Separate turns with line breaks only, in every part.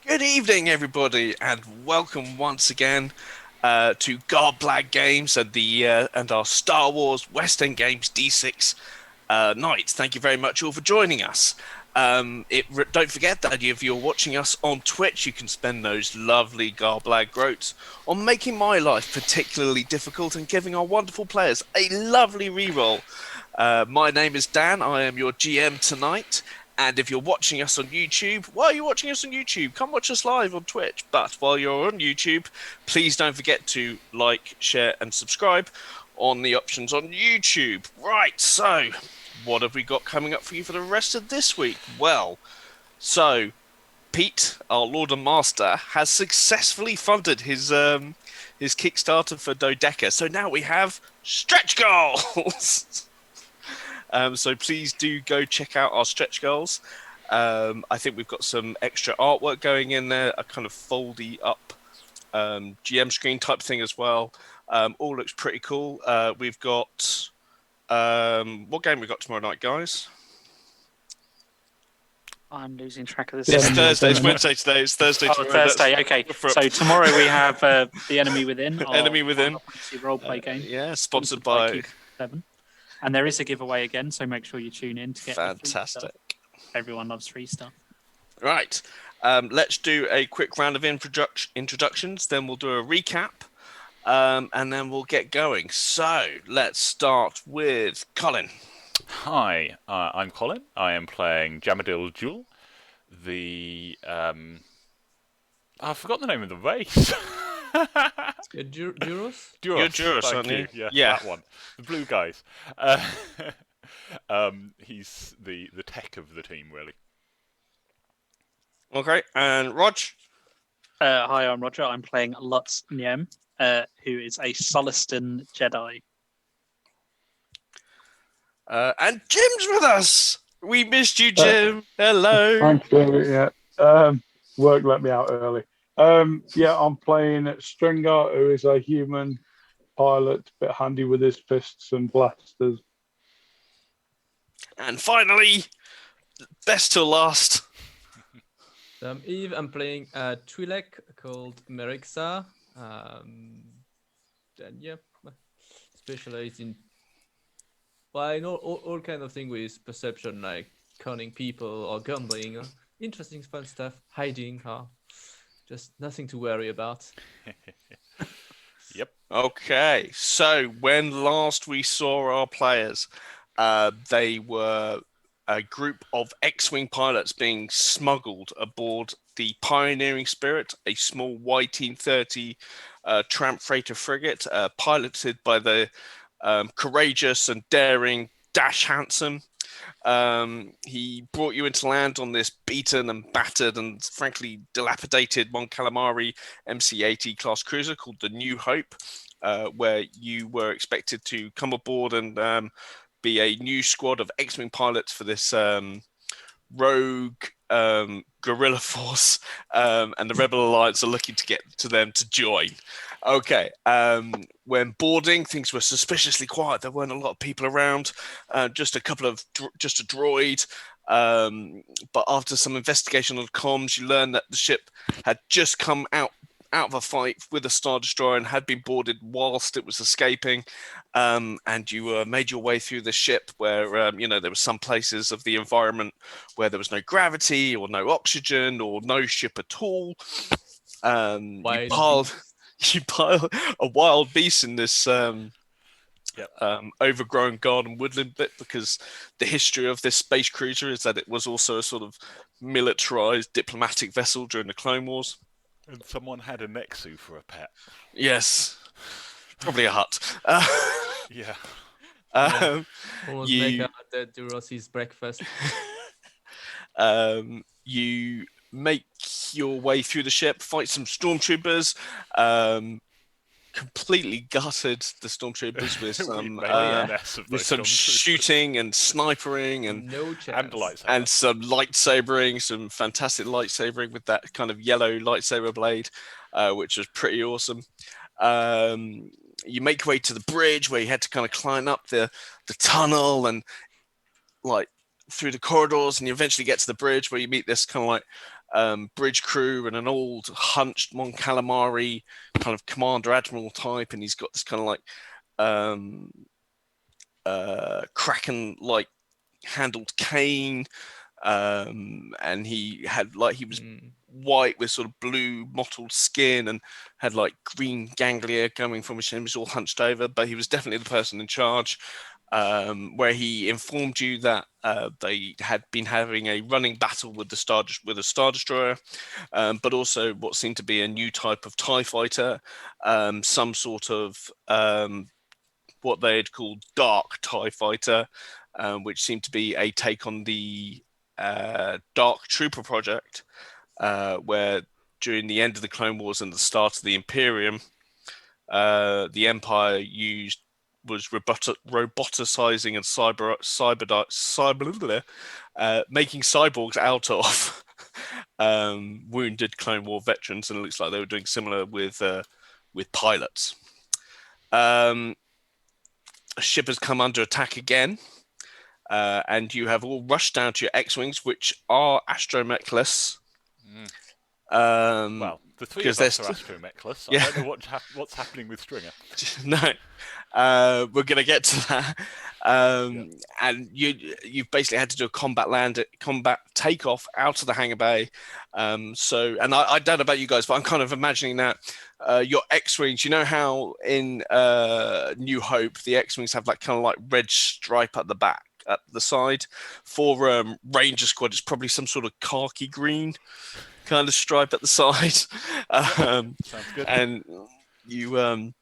Good evening, everybody, and welcome once again to Black Games and our Star Wars West End Games D6 night. Thank you very much all for joining us. Don't forget that if you're watching us on Twitch, you can spend those lovely Black groats on making my life particularly difficult and giving our wonderful players a lovely reroll. My name is Dan. I am your GM tonight. And if you're watching us on YouTube, why are you watching us on YouTube? Come watch us live on Twitch. But while you're on YouTube, please don't forget to like, share, and subscribe on the options on YouTube. Right, so what have we got coming up for you for the rest of this week? Well, so Pete, our Lord and Master, has successfully funded his Kickstarter for Dodeca. So now we have stretch goals. So please do go check out our stretch goals. I think we've got some extra artwork going in there, a kind of foldy up GM screen type thing as well. All looks pretty cool. We've got what game we got tomorrow night, guys?
I'm losing track of this.
It's Thursday. It's Wednesday today. It's Thursday tomorrow.
Thursday. Okay. So tomorrow we have The Enemy Within.
Enemy Within.
Role-play game.
Yeah, sponsored by
7. And there is a giveaway again, so make sure you tune in to get
fantastic.
Everyone loves free stuff.
Right. Let's do a quick round of introductions. Then we'll do a recap. And then we'll get going. So let's start with Colin.
Hi, I'm Colin. I am playing Jamadil Jewel, the I've forgotten the name of the race.
Duros?
You're Duros, aren't you?
Yeah, that one. The blue guys. He's the tech of the team, really.
Okay, and Rog?
Hi, I'm Roger. I'm playing Lutz Niem, who is a Sullustan Jedi.
And Jim's with us. We missed you, Jim. Hello.
Thank you. Yeah. Work let me out early. I'm playing Stringer, who is a human pilot, a bit handy with his fists and blasters.
And finally, best till last.
Eve, I'm playing a Twi'lek called Merixa. Specialize in I know all kind of thing with perception, like conning people or gambling. Interesting, fun stuff. Hiding, just nothing to worry about.
Yep.
Okay, so when last we saw our players, they were a group of X-Wing pilots being smuggled aboard the Pioneering Spirit, a small Y-30 tramp freighter frigate, piloted by the courageous and daring Dash Handsome. He brought you into land on this beaten and battered and frankly dilapidated Mon Calamari MC-80 class cruiser called the New Hope, where you were expected to come aboard and be a new squad of X-Wing pilots for this rogue guerrilla force, and the Rebel Alliance are looking to get to them to join. Okay, when boarding, things were suspiciously quiet. There weren't a lot of people around, just a droid. But after some investigation on comms, you learned that the ship had just come out of a fight with a Star Destroyer and had been boarded whilst it was escaping. And you made your way through the ship where, there were some places of the environment where there was no gravity or no oxygen or no ship at all. You pile a wild beast in this overgrown garden woodland bit, because the history of this space cruiser is that it was also a sort of militarized diplomatic vessel during the Clone Wars.
And someone had a Nexu for a pet.
Yes. Probably a hut.
Yeah.
Almost make out the Duros's breakfast.
You make your way through the ship, fight some stormtroopers, completely gutted the stormtroopers with some shooting and snipering and some lightsabering, some fantastic lightsabering with that kind of yellow lightsaber blade, which was pretty awesome. You make your way to the bridge where you had to kind of climb up the tunnel and like through the corridors, and you eventually get to the bridge where you meet this kind of like bridge crew and an old hunched Mon Calamari kind of commander admiral type, and he's got this kind of like kraken like handled cane, and he was white with sort of blue mottled skin and had like green ganglia coming from his chin. He was all hunched over, but he was definitely the person in charge. Where he informed you that they had been having a running battle with a Star Destroyer, but also what seemed to be a new type of TIE fighter, some sort of what they had called dark TIE fighter, which seemed to be a take on the Dark Trooper project, where during the end of the Clone Wars and the start of the Imperium, the Empire was roboticizing and making cyborgs out of wounded Clone War veterans, and it looks like they were doing similar with pilots. A ship has come under attack again, and you have all rushed down to your X-wings, which are astromechless.
Well, the three of us are astromechless.
Yeah.
I don't know what's happening with Stringer.
No, we're going to get to that. And you've basically had to do a combat takeoff out of the hangar bay. So, and I don't know about you guys, but I'm kind of imagining that your X-wings. You know how in New Hope the X-wings have like kind of like red stripe at the back, at the side. For Ranger Squad, it's probably some sort of khaki green kind of stripe at the side.
Sounds good.
And you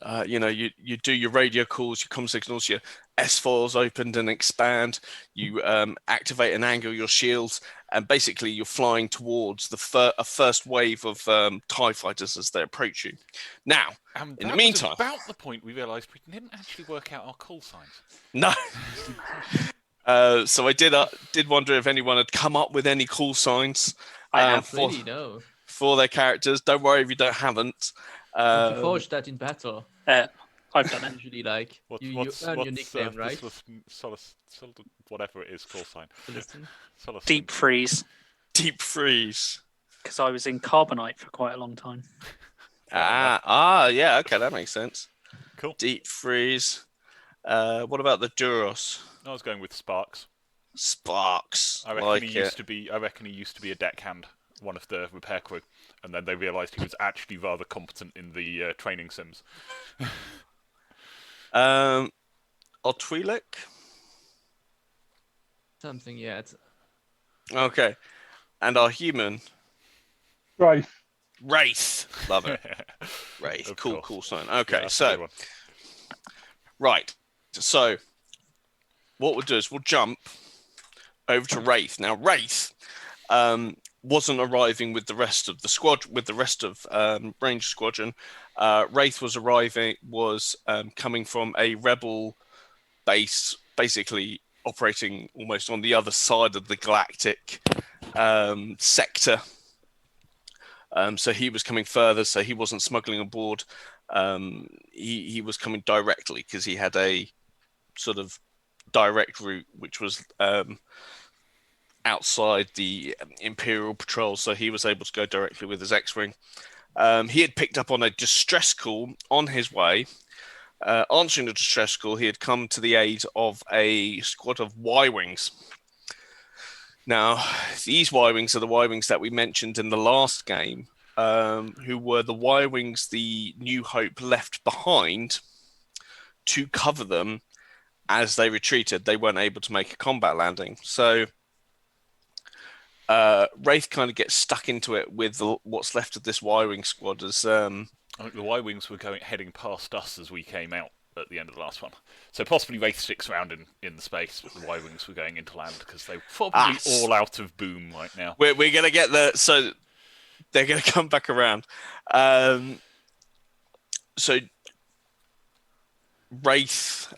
you do your radio calls, your comm signals, your S-foils opened and expand. You activate and angle your shields, and basically you're flying towards a first wave of TIE fighters as they approach you. Now, in the meantime,
was about the point we realised we didn't actually work out our call signs.
No. So I did wonder if anyone had come up with any call signs for their characters. Don't worry if you haven't.
You forge that in battle.
I've done it.
Usually, like you earn your nickname, right?
Whatever it is, call sign.
Deep freeze.
Deep freeze.
Because I was in Carbonite for quite a long time.
Yeah, okay, that makes sense.
Cool.
Deep freeze. What about the Duros?
I was going with Sparks.
Sparks.
I reckon he used to be a deckhand, one of the repair crew, and then they realised he was actually rather competent in the training sims.
Otwi'lek?
Something yet.
Okay. And our human?
Right.
Wraith. Love it. Wraith.
Of
Cool,
course.
cool sign. Okay,
Yeah,
so right. So what we'll do is we'll jump over to Wraith. Now, Wraith wasn't arriving with the rest of the squad, with the rest of Ranger Squadron. Wraith was coming from a rebel base, basically operating almost on the other side of the galactic sector. So he was coming further, so he wasn't smuggling aboard. He was coming directly because he had a sort of direct route, which was outside the Imperial patrol, so he was able to go directly with his X-Wing. He had picked up on a distress call on his way. Answering the distress call, he had come to the aid of a squad of Y-Wings. Now, these Y-Wings are the Y-Wings that we mentioned in the last game, who were the Y-Wings the New Hope left behind to cover them as they retreated. They weren't able to make a combat landing. So Wraith kind of gets stuck into it with what's left of this Y-Wing squad. As
I think the Y-Wings were heading past us as we came out at the end of the last one. So possibly Wraith sticks around in the space, but the Y-Wings were going into land because they're probably all out of boom right now.
We're going to get so they're going to come back around. So Wraith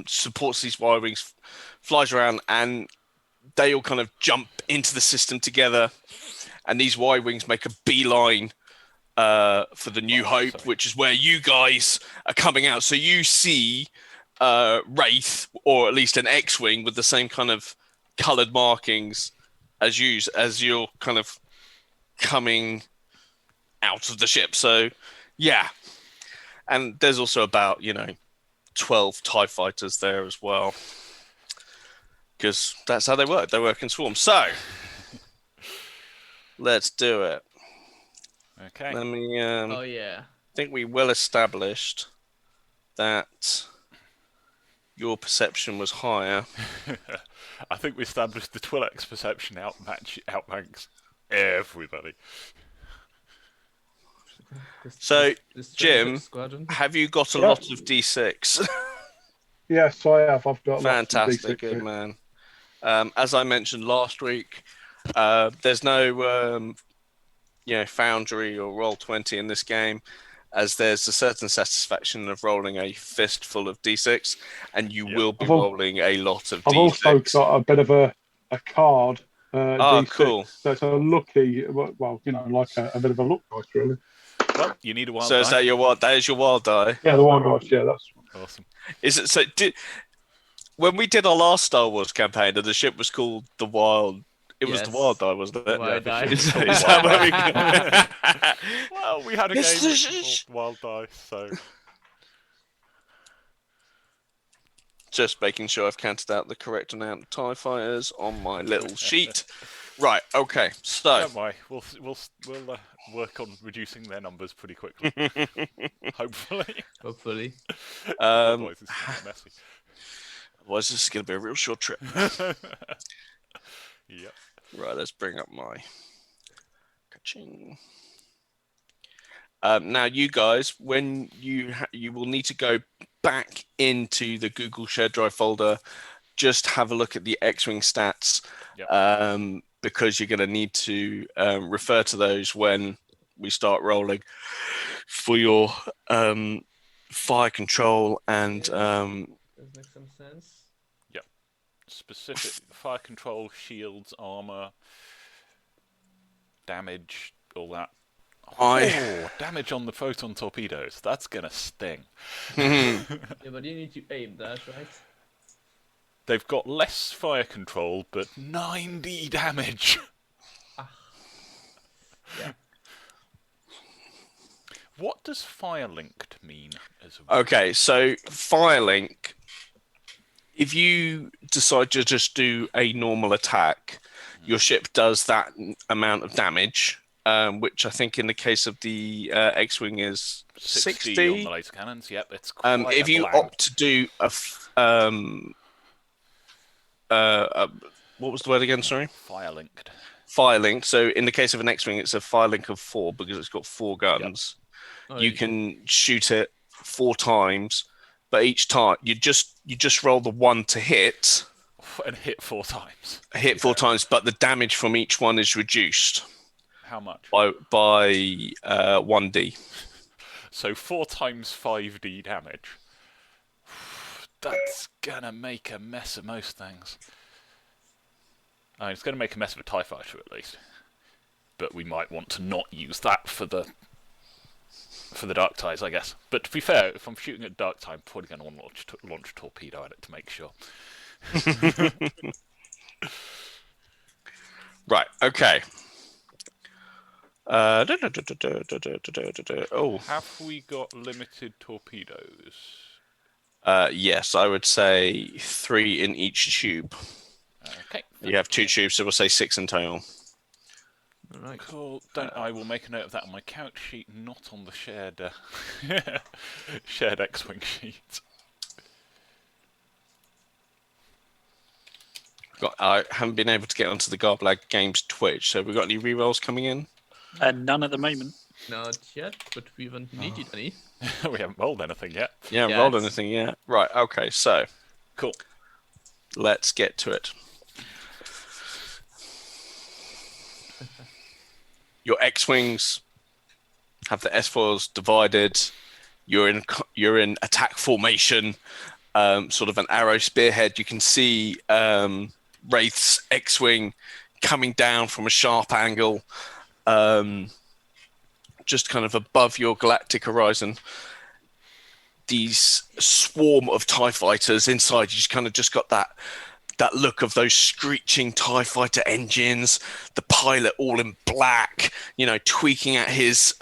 supports these Y-Wings, flies around, and they all kind of jump into the system together, and these Y-Wings make a beeline for the New Hope, which is where you guys are coming out. So you see Wraith, or at least an X-Wing with the same kind of coloured markings, as you're kind of coming out of the ship. So, yeah. And there's also about, 12 TIE fighters there as well. Because that's how they work. They work in swarms. So, let's do it.
Okay.
Let me,
Oh yeah.
think we well established that your perception was higher.
I think we established the Twi'lek's perception outranks everybody.
So,
This
Jim,
Squadron.
have you got a
Yep.
lot of D6?
Yes, I have. I've got
Fantastic,
lots of
good
D6.
man. As I mentioned last week, there's no Foundry or Roll20 in this game, as there's a certain satisfaction of rolling a fistful of D6, and you will be rolling a lot of
I've
D6.
also got a bit of a card. D6,
cool.
So it's a lucky, like a bit of a luck dice, really.
Well, you need a wild
So
die.
is that your wild? That is your wild die.
Yeah, the wild dice. Yeah, that's
Awesome.
Is it so? When we did our last Star Wars campaign, and the ship was called the Wild. It was the
Yes.
Wild Die, wasn't it?
Wild Die.
Is
called
that where we
Well, we had a
It's
game
the-
called Wild Dice, so
Just making sure I've counted out the correct amount of TIE fighters on my little sheet. Right. Okay. So.
don't worry. We'll work on reducing their numbers pretty quickly. Hopefully.
Hopefully.
Otherwise, it's gonna be messy.
Otherwise, this is going to be a real short trip.
Yep.
Right, let's bring up my. Ka-ching. Now, you guys, when you will need to go back into the Google Shared Drive folder, just have a look at the X-wing stats,
Yep.
because you're going to need to refer to those when we start rolling for your fire control and.
Does make some sense.
Specific fire control, shields, armor, damage, all that. Damage on the proton torpedoes. That's gonna sting.
Yeah, but you need to aim that, right?
They've got less fire control, but 90 damage.
Yeah.
What does Firelinked mean as a
Okay, so Firelink, if you decide to just do a normal attack, your ship does that amount of damage, which I think in the case of the X-Wing is 60.
on the laser cannons? Yep, it's quite
If
a
you
bland.
opt to do what was the word again? Sorry,
Firelinked.
Firelink. So in the case of an X-Wing, it's a Firelink of 4 because it's got 4 guns.
Oh,
You can shoot it 4 times, but each time you just roll the 1 to hit.
And hit 4 times.
Hit 4 times, but the damage from each one is reduced
How much?
by 1d.
So 4 times 5d damage. That's gonna make a mess of most things. It's gonna make a mess of a TIE fighter at least. But we might want to not use that for the dark ties, I guess. But to be fair, if I'm shooting at dark tie, I'm probably going to want to launch a torpedo at it to make sure.
Right. Okay. Oh,
Have we got limited torpedoes?
yes, I would say 3 in each tube.
Okay.
You have 2 tubes, so we'll say 6 in total.
Alright.
Cool. I will make a note of that on my count sheet, not on the shared shared X-wing sheet.
I haven't been able to get onto the Garblag Games Twitch, so have we got any rerolls coming in?
None at the moment.
Not yet, but we haven't needed any.
We haven't rolled anything yet.
Yeah, haven't
Yes.
rolled anything yet. Right, okay, so
Cool.
let's get to it. Your X-wings have the S-foils divided. You're in attack formation, sort of an arrow spearhead. You can see Wraith's X-wing coming down from a sharp angle, just kind of above your galactic horizon. These swarm of TIE fighters inside, you just kind of just got that that look of those screeching TIE fighter engines, the pilot all in black, tweaking at his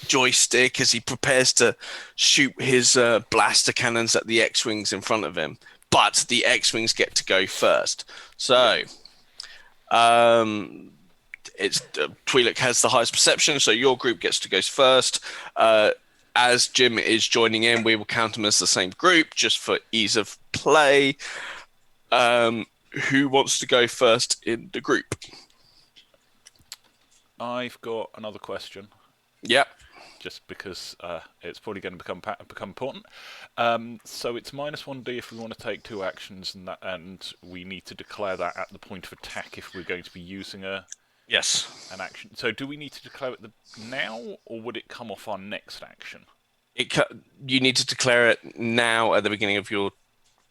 joystick as he prepares to shoot his blaster cannons at the X-Wings in front of him. But the X-Wings get to go first. So, it's Twi'lek has the highest perception, so your group gets to go first. As Jim is joining in, we will count them as the same group, just for ease of play. Who wants to go first in the group?
I've got another question.
Yep.
Just because it's probably going to become important. So it's -1d if we want to take 2 actions, and we need to declare that at the point of attack if we're going to be using an action. So do we need to declare it now, or would it come off our next action?
You need to declare it now at the beginning of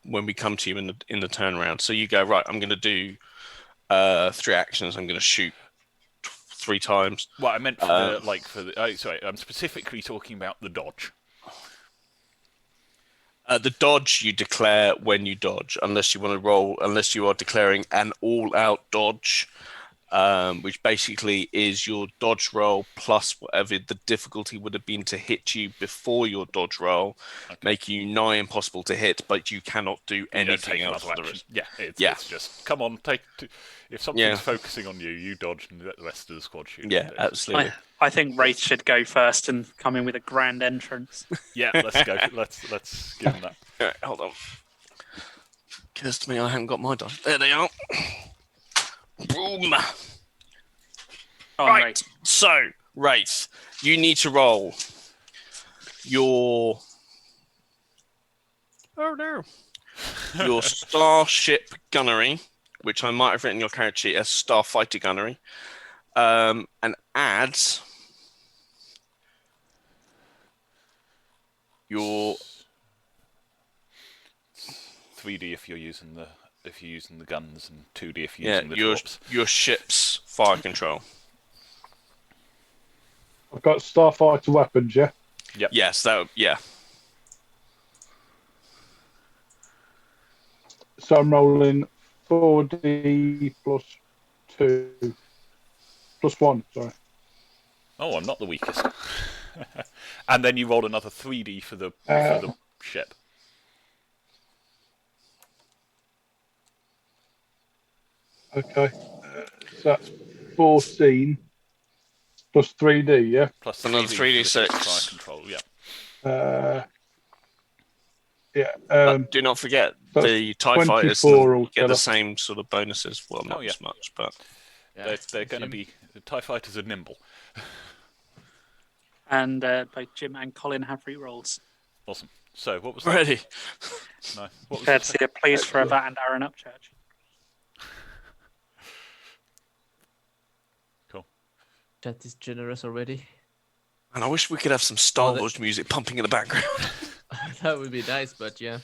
when we come to you in the turnaround. So you go, right, I'm going to do 3 actions. I'm going to shoot 3 times.
Well, I meant sorry, I'm specifically talking about the dodge.
The dodge you declare when you dodge, unless you want to roll, unless you are declaring an all-out dodge, which basically is your dodge roll plus whatever the difficulty would have been to hit you before your dodge roll, making you nigh impossible to hit, but you cannot do anything else for the rest.
It's just, come on, if something's focusing on you, you dodge and let the rest of the squad shoot.
Yeah, absolutely.
I think Wraith should go first and come in with a grand entrance.
Yeah, let's go. Let's give him that.
All right, hold on. Occurs to me I haven't got my die. There they are. Boom. Right.
Wraith.
So, Wraith, you need to roll your your starship gunnery, which I might have written your character sheet as starfighter gunnery, and add your
3D if you're using the guns, and 2D if you're using the torps.
Your ship's fire control.
I've got starfighter weapons, yeah?
Yep.
Yes, So
I'm rolling 4D plus 2. Plus 1, sorry.
Oh, I'm not the weakest. And then you roll another 3D for the ship.
Okay. So that's 14 plus 3D, yeah?
Plus
another 3D6.
Fire control, yeah.
Do not forget,
that's
the TIE fighters get the same sort of bonuses. Well, not as much, but...
They're going to be... The TIE fighters are nimble.
And both Jim and Colin have rerolls.
Awesome. So, what was that?
Ready.
No. What was
Prepared to see a please for a Vat and Aaron Upchurch.
Cool.
Chat is generous already.
And I wish we could have some Star Wars music pumping in the background.
That would be nice, but yeah.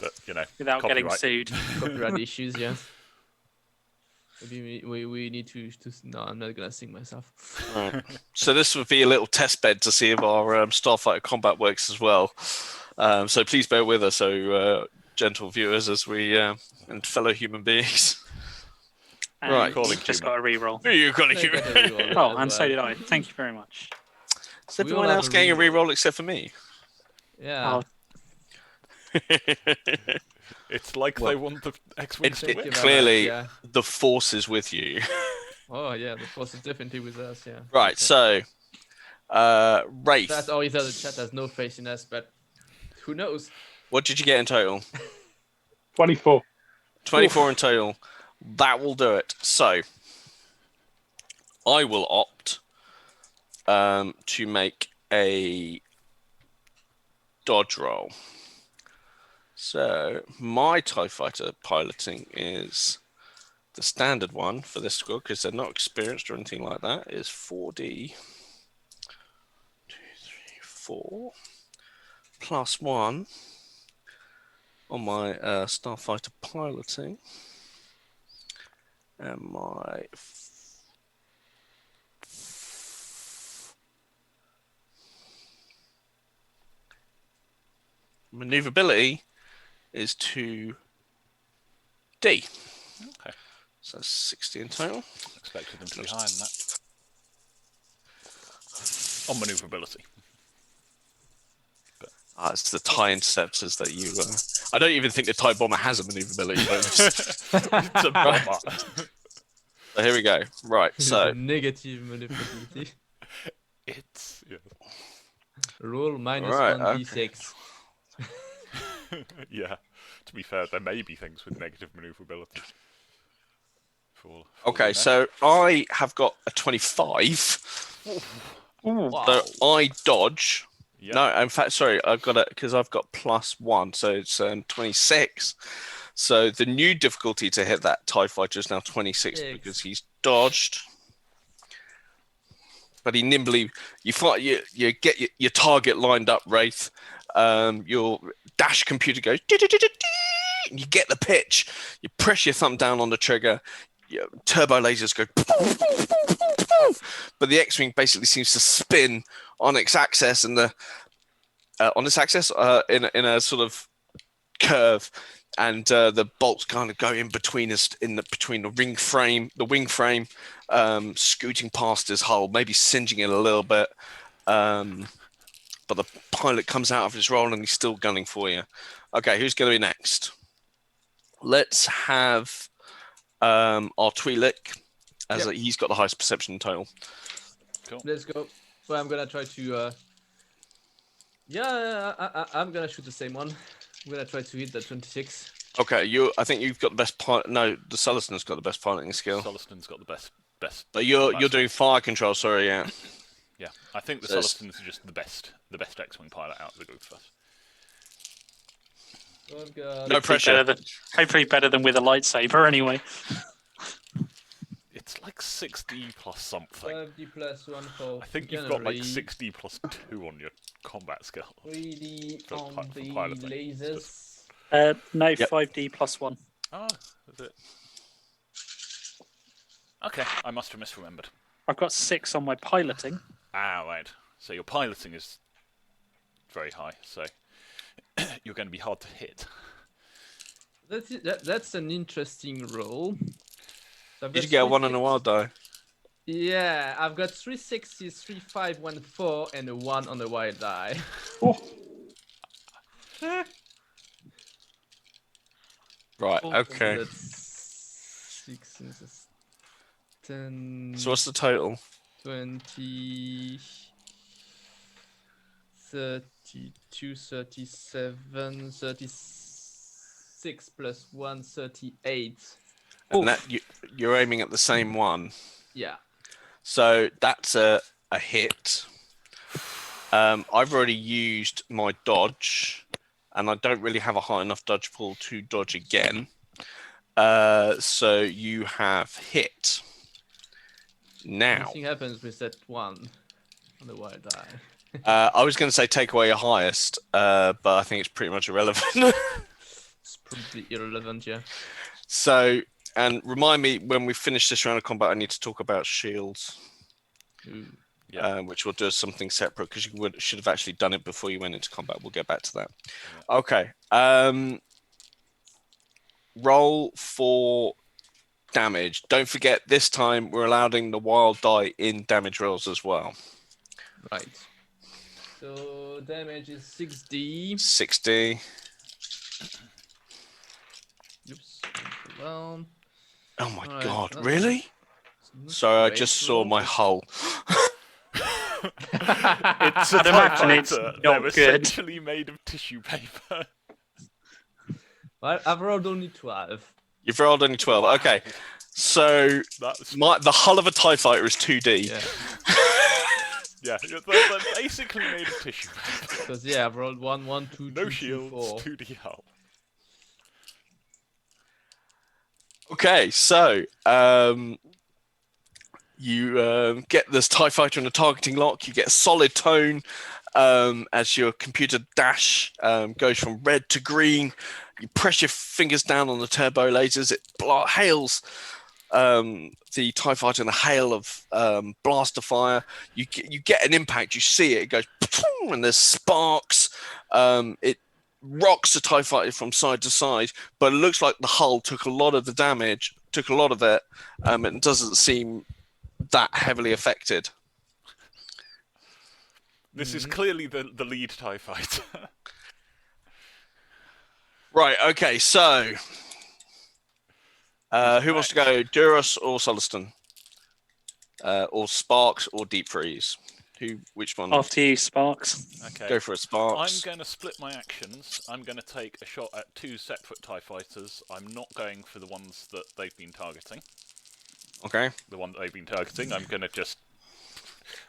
But,
without getting sued.
Copyright issues, yeah. Maybe we need to. No, I'm not gonna sing myself.
Right. So this would be a little test bed to see if our Starfighter combat works as well. So please bear with us, gentle viewers, as we and fellow human beings.
And
right.
You've just got a reroll.
You got a reroll.
Oh, and so did I. Thank you very much.
Is everyone else getting a reroll except for me?
Yeah.
It's like they want the X-Wings to win.
Clearly, the Force is with you.
Oh, yeah, the Force is definitely with us, yeah.
Right, so, Wraith.
That's always the chat has no faith in us, but who knows?
What did you get in total?
24.
24 in total. That will do it. So, I will opt to make a dodge roll. So, my TIE Fighter piloting is the standard one for this squad because they're not experienced or anything like that. Is 4D 2, 3, 4 plus 1 on my Starfighter piloting, and my maneuverability is 2 D.
Okay.
So 60 in total.
Expected them to be higher than that. On maneuverability.
It's the TIE interceptors that you. I don't even think the TIE bomber has a maneuverability bonus.
It's a bomber.
So here we go. Right. So
Negative maneuverability.
It's
Roll minus
Right,
1d6.
yeah. To be fair, there may be things with negative maneuverability. For
okay. So I have got a 25.
Wow.
So I dodge.
Yep.
No, in fact, sorry, I've got it because I've got +1, so it's 26. So the new difficulty to hit that TIE fighter is now 26 because he's dodged. But he nimbly, you get your target lined up, Wraith. Your dash computer goes, and you get the pitch. You press your thumb down on the trigger. Your turbo lasers go, but the X-wing basically seems to spin on its axis, and in a sort of curve, and the bolts kind of go in between us, between the wing frame, scooting past his hull, maybe singeing it a little bit. But the pilot comes out of his role and he's still gunning for you. Okay, who's going to be next? Let's have our Twi'lek, as he's got the highest perception total.
Cool.
Let's go. Well, I'm gonna try to. I'm gonna shoot the same one. I'm gonna try to hit that 26.
Okay, I think you've got the best pilot. No, the Sullistan's got the best piloting skill.
Sullistan's got the best.
But you're doing fire control. Sorry, yeah.
Yeah, I think the Sullistan's just the best X-wing pilot out of the group of us.
Oh, God.
No pressure.
Hopefully better than with a lightsaber, anyway.
It's like 6D plus something.
5d plus 1 for
I think you've got like 6D plus 2 on your combat skill.
3d
For
on the
piloting.
lasers.
No,
Yep.
5D plus 1.
Oh, is it? Okay, I must have misremembered.
I've got 6 on my piloting.
Ah, right. So your piloting is very high, so you're going to be hard to hit.
That's an interesting roll. So
Did you get a 1 on a wild die?
Yeah, I've got 3 6s, 3 5, 1 4, and a 1 on the wild die.
Right, okay.
So that's 6 and 10.
So what's the total?
20, 32, 37, 36 plus 1, 38.
And that you're aiming at the same one.
Yeah.
So that's a hit. I've already used my dodge, and I don't really have a high enough dodge pool to dodge again. So you have hit. Now,
Nothing happens with that 1 on the wild die.
I was going to say take away your highest, but I think it's pretty much irrelevant.
It's probably irrelevant, yeah.
So, and remind me when we finish this round of combat, I need to talk about shields.
Ooh.
Which we'll do as something separate because you should have actually done it before you went into combat. We'll get back to that. Okay. Roll for damage. Don't forget, this time we're allowing the wild die in damage rolls as well.
Right. So damage is 6d.
60.
Oops. Well,
Oh my
Alright,
god,
that's
really?
not
Sorry, I
great
just saw
roll.
my hull.
It's a
I'd imagine it's
typewriter.
not
They're
good.
essentially made of tissue paper.
Well, I've rolled only 12.
You've rolled only 12. Okay. So
That's
the hull of a TIE fighter is 2D.
Yeah.
yeah. They're basically made of tissue paper.
Because yeah, I've rolled 1, 1, 2,
No
2,
shields,
4.
2D hull.
Okay, so you get this TIE fighter in a targeting lock. You get a solid tone as your computer dash goes from red to green. You press your fingers down on the turbo lasers. It hails the TIE fighter in a hail of blaster fire. You get an impact. You see it. It goes, and there's sparks. It rocks the TIE fighter from side to side, but it looks like the hull took a lot of the damage, took a lot of it, and doesn't seem that heavily affected.
This is clearly the lead TIE fighter.
Right, okay, so who wants to go, Duros or Sulluston? Or Sparks or Deep Freeze? Which one?
After you, Sparks.
Okay.
Go for it, Sparks.
I'm going to split my actions. I'm going to take a shot at 2 separate TIE fighters. I'm not going for the ones that they've been targeting.
Okay.
The one that they've been targeting. I'm going to just...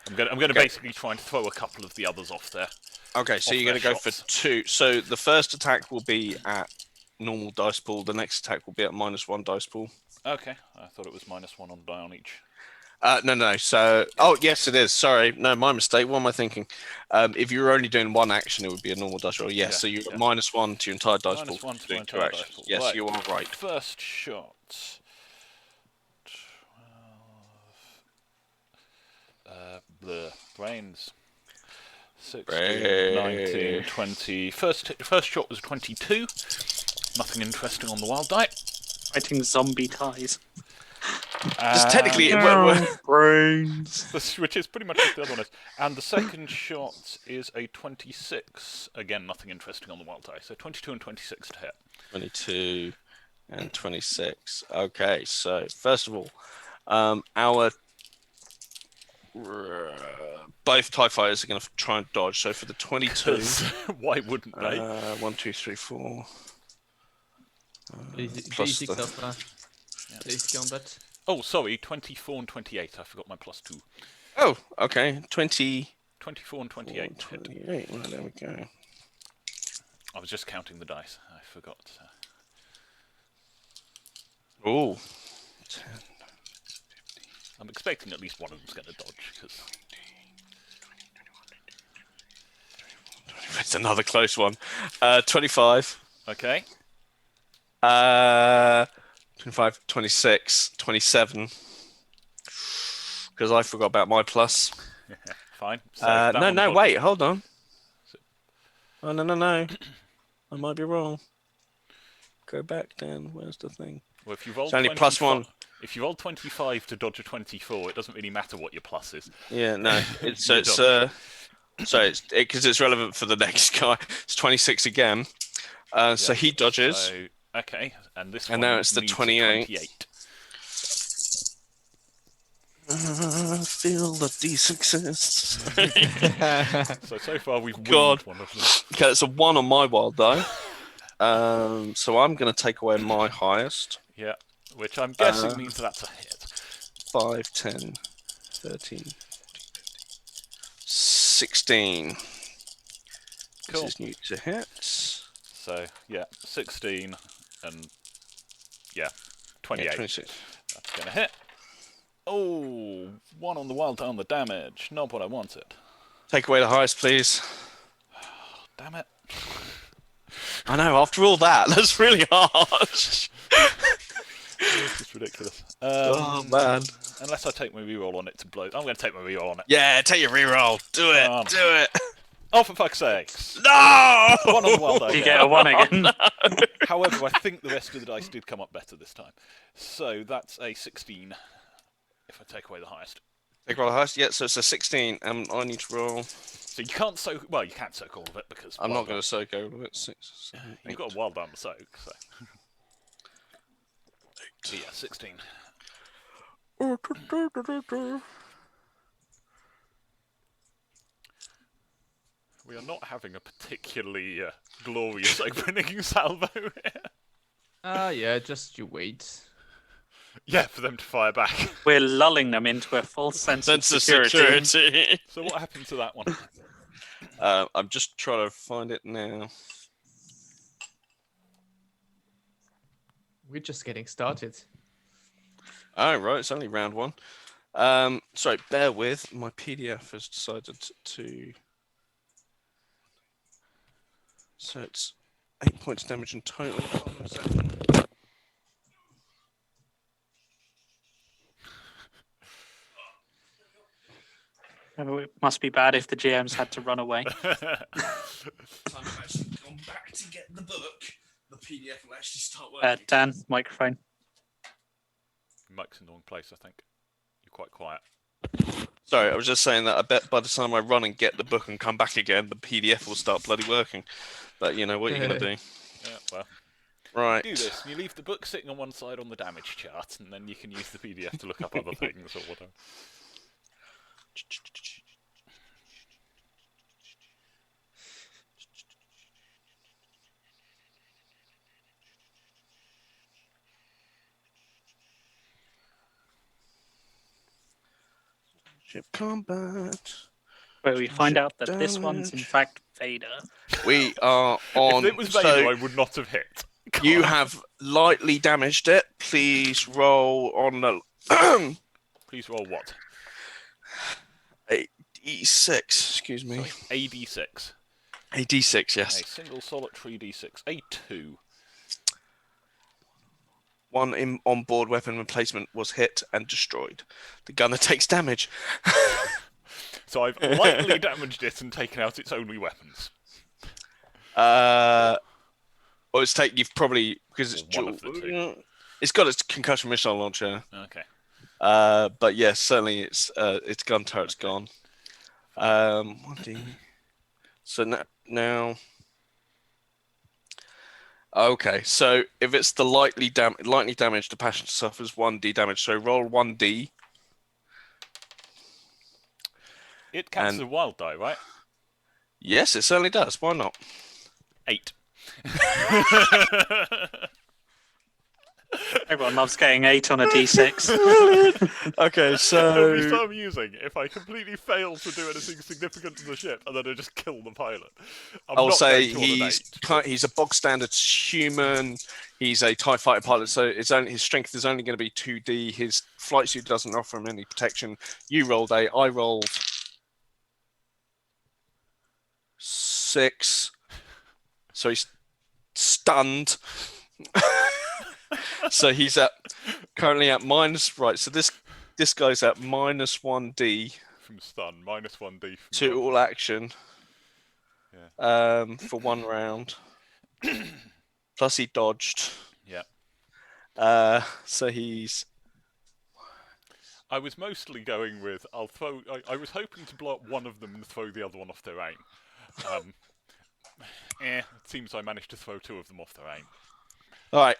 I'm going to basically try and throw a couple of the others off there.
Okay, so you're going to go for 2. So the first attack will be at normal dice pool. The next attack will be at -1 dice pool.
Okay. I thought it was -1 on die on each.
No. So, oh yes, it is. Sorry, no, my mistake. What am I thinking? If you were only doing one action, it would be a normal dice roll. Yes,
Yeah,
so you're
yeah.
-1 to your entire dice pool.
-1 to my
doing
entire
2
dice
actions.
pool.
Yes,
Right.
you are right.
First shot. 12. The brains. 16, 19, 20. First shot was 22. Nothing interesting on the wild die.
Fighting zombie ties.
Just technically,
Brains.
Which is pretty much what the other one is. And the second shot is a 26. Again, nothing interesting on the wild die. So 22 and 26 to hit.
22 and 26. Okay, so first of all, our both TIE fighters are going to try and dodge. So for the 22,
why wouldn't they?
1, 2, 3, 4.
Basics
plus
of basic combat.
Oh, sorry, 24 and 28. I forgot my +2.
Oh, okay,
24 and 28.
28. Well, there we go.
I was just counting the dice. I forgot.
Oh,
I'm expecting at least one of them's going to dodge, because...
it's another close one. 25.
Okay.
25, 26, 27. Because I forgot about my plus.
Fine. So
no, wait, hold on. Oh, no. I might be wrong. Go back then. Where's the thing?
Well, if you roll
it's only +1.
If you roll 25 to dodge a 24, it doesn't really matter what your plus is.
Yeah, no. It's because it's relevant for the next guy. It's 26 again. So he dodges.
So, okay, and this
and
one
now it's the
needs
28.
28.
Feel the D6s.
So far we've
God.
winged one of them.
Okay, it's a 1 on my wild die. So I'm going to take away my highest.
Yeah, which I'm guessing means that's a hit.
5, 10, 13, 16.
Cool.
This is new to hits.
So, yeah, 16 and, 28.
Yeah, 26.
That's going to hit. Oh, 1 on the wild die on the damage. Not what I wanted.
Take away the highest, please.
Damn it.
I know, after all that's really harsh.
This is ridiculous.
Oh, man.
Unless I take my reroll on it to blow. I'm going to take my reroll on it.
Yeah, take your reroll. Do it. Do it.
Oh, for fuck's sakes.
No!
1 on the wild die.
You get a 1 again.
However, I think the rest of the dice did come up better this time. So that's a 16 if I take away the highest.
Take away the highest? Yeah, so it's a 16. I need to roll.
So you can't soak... Well, you can't soak all of it because...
I'm not going to soak all of it. 6, 7, 8.
You've got a wild die on the soak, so... So yeah, 16. We are not having a particularly glorious opening salvo here.
Yeah, just you wait.
Yeah, for them to fire back.
We're lulling them into a false sense of security.
So what happened to that one?
I'm just trying to find it now.
We're just getting started.
Oh, right, it's only round 1. Sorry, bear with. My PDF has decided to... So it's 8 points damage in total. Hold on a second.
Oh, it must be bad if the GMs had to run away.
I've actually gone back back to get the book, the PDF will actually start working.
Dan, microphone.
Mike's in the wrong place, I think. You're quite quiet.
Sorry, I was just saying that I bet by the time I run and get the book and come back again, the PDF will start bloody working. But you know what you're going to do.
Yeah, well.
Right.
You do this, and you leave the book sitting on one side on the damage chart, and then you can use the PDF to look up other things or whatever.
Ship combat.
Where we find out that this one's in fact Vader.
We are on.
If it was Vader, I would not have hit.
You have lightly damaged it. Please roll on the.
Please roll what?
A D6. Excuse me.
Sorry, a D6.
A D6. Yes.
A single solitary D6. A 2.
One on-board weapon replacement was hit and destroyed. The gunner takes damage.
So I've lightly damaged it and taken out its only weapons.
Well, you've probably because it's
One of the two.
It's got its concussion missile launcher.
Okay.
But yes, certainly its gun turret's gone. 1D. So now. Okay, so if it's the lightly damaged, the passenger suffers 1D damage. So roll 1D.
It counts as a wild die, right?
Yes, it certainly does. Why not?
8.
Everyone loves getting 8 on a D6.
Okay, so
Every time I'm using, if I completely fail to do anything significant to the ship, and then I just kill the pilot.
I'll say he's a bog standard human. He's a TIE fighter pilot, so his strength is only going to be 2D. His flight suit doesn't offer him any protection. You rolled 8. I rolled 6. So he's stunned. So he's currently at minus. Right, so this guy's at minus 1D
from stun, minus 1D from
to all action.
Yeah.
For 1 round. Plus he dodged.
Yeah.
So he's.
I was mostly going with I'll throw. I was hoping to blow up one of them and throw the other one off their aim. It seems I managed to throw 2 of them off their aim.
All right.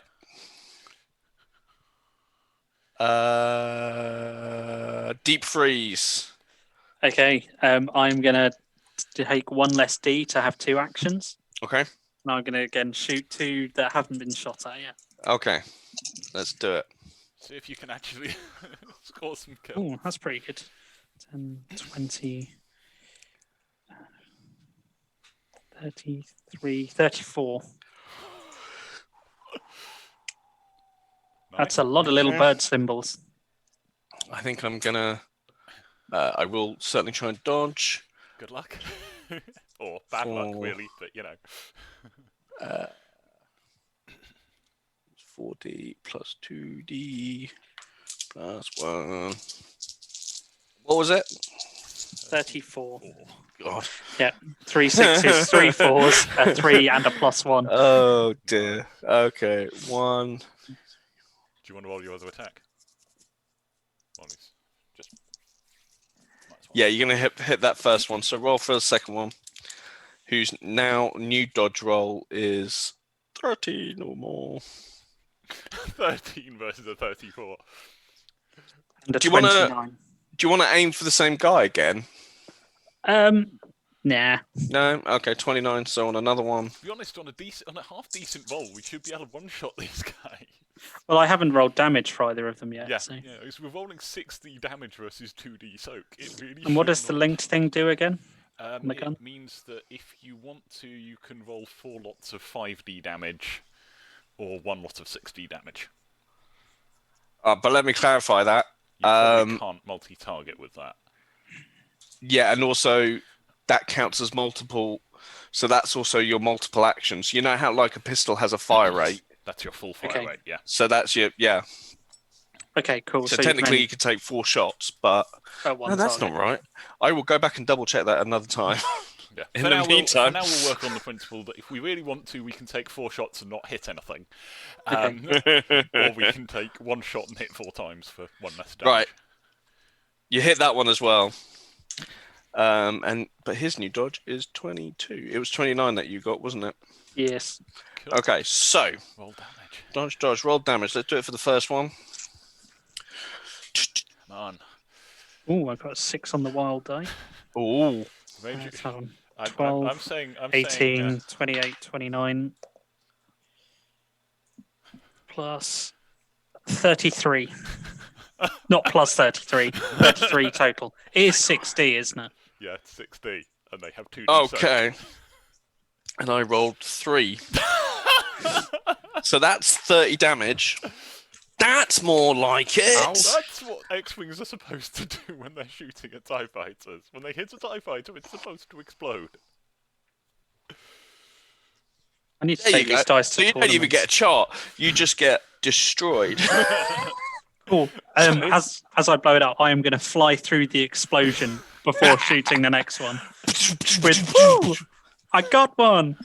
Deep freeze.
Okay, I'm gonna take 1 less D to have 2 actions.
Okay.
And I'm gonna again shoot 2 that haven't been shot at yet.
Okay. Let's do it.
See if you can actually score some kills.
Oh, that's pretty good. 10, 20, 33, 34.
Nice.
That's a lot of little bird symbols.
I think I'm gonna. I will certainly try and dodge.
Good luck. Or bad luck, really, but you know.
4D plus 2D plus 1. What was it?
34.
God.
Yeah, 3 6s, 3 4s, a 3 and a +1.
Oh dear. Okay, 1.
Do you want to roll your other attack? Well, just...
Yeah, you're gonna hit that first one. So roll for the second one. Whose now new dodge roll is 13 or more.
13 versus a 34.
And a
Do you wanna-
29.
Do you want to aim for the same guy again?
Nah.
No. Okay, 29. So on another one.
To be honest, on a half decent roll, we should be able to one-shot these guys.
Well, I haven't rolled damage for either of them yet.
Yeah,
So.
yeah. We're rolling 6D damage versus 2D soak. It really.
And what
should
does the
not-
linked thing do again? the
It
gun?
means that if you want to, you can roll 4 lots of 5D damage, or 1 lot of 6D damage.
But let me clarify that.
You probably can't multi-target with that.
Yeah, and also that counts as multiple. So that's also your multiple actions. You know how like a pistol has a fire rate?
That's your full fire
Okay.
rate, yeah.
So that's your, yeah.
Okay, cool.
So
you
technically
can
you could take 4 shots, but
only-
no, that's not right. I will go back and double check that another time.
Yeah.
In the meantime,
for now we'll work on the principle that if we really want to, we can take 4 shots and not hit anything, or we can take 1 shot and hit 4 times for 1 less damage.
Right. You hit that one as well. But his new dodge is 22. It was 29 that you got, wasn't it?
Yes.
Cool.
Okay, so
Roll damage.
dodge, roll damage. Let's do it for the first one.
Come on.
Oh, I got a 6 on the wild die.
Ooh.
Maybe-
Hold on.
I'm
12,
saying
18, 28, 29, plus 33. Not plus 33. 33 total. It is 6D, isn't it?
yeah, 6D, and they have 2D.
Okay. And I rolled 3. So that's 30 damage. That's more like it.
That's what X-Wings are supposed to do when they're shooting at TIE fighters. When they hit a TIE fighter, it's supposed to explode.
I need to
There you
take these
go.
dice
So
to
you don't even get a
tournaments.
chart. You just get destroyed.
Cool. As I blow it up, I am going to fly through the explosion before shooting the next one. With, woo! I got one!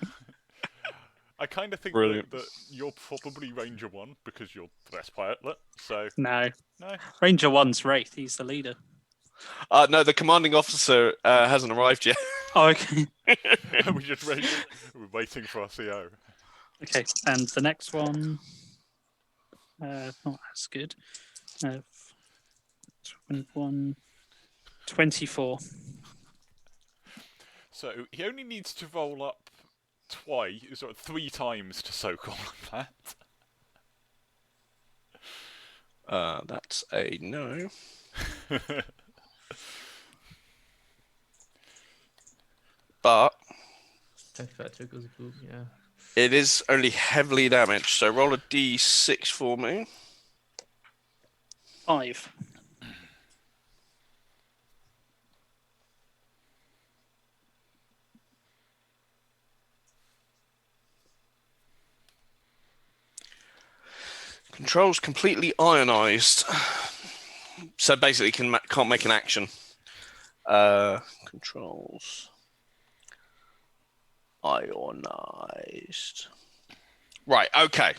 I kind of think
Brilliant.
that you're probably Ranger 1 because you're the best pilot, so...
No.
No.
Ranger 1's Wraith. He's the leader.
No, the commanding officer hasn't arrived yet.
Oh, okay.
We're waiting for our CO.
Okay, and the next one... not as good. 21... 24.
So he only needs to roll up twice, or 3 times to soak all of that.
That's a no. But
TIE Fighter goes boom, yeah.
it is only heavily damaged, so roll a d6 for me.
5.
Controls completely ionized, so basically can't make an action. Controls ionized. Right. Okay.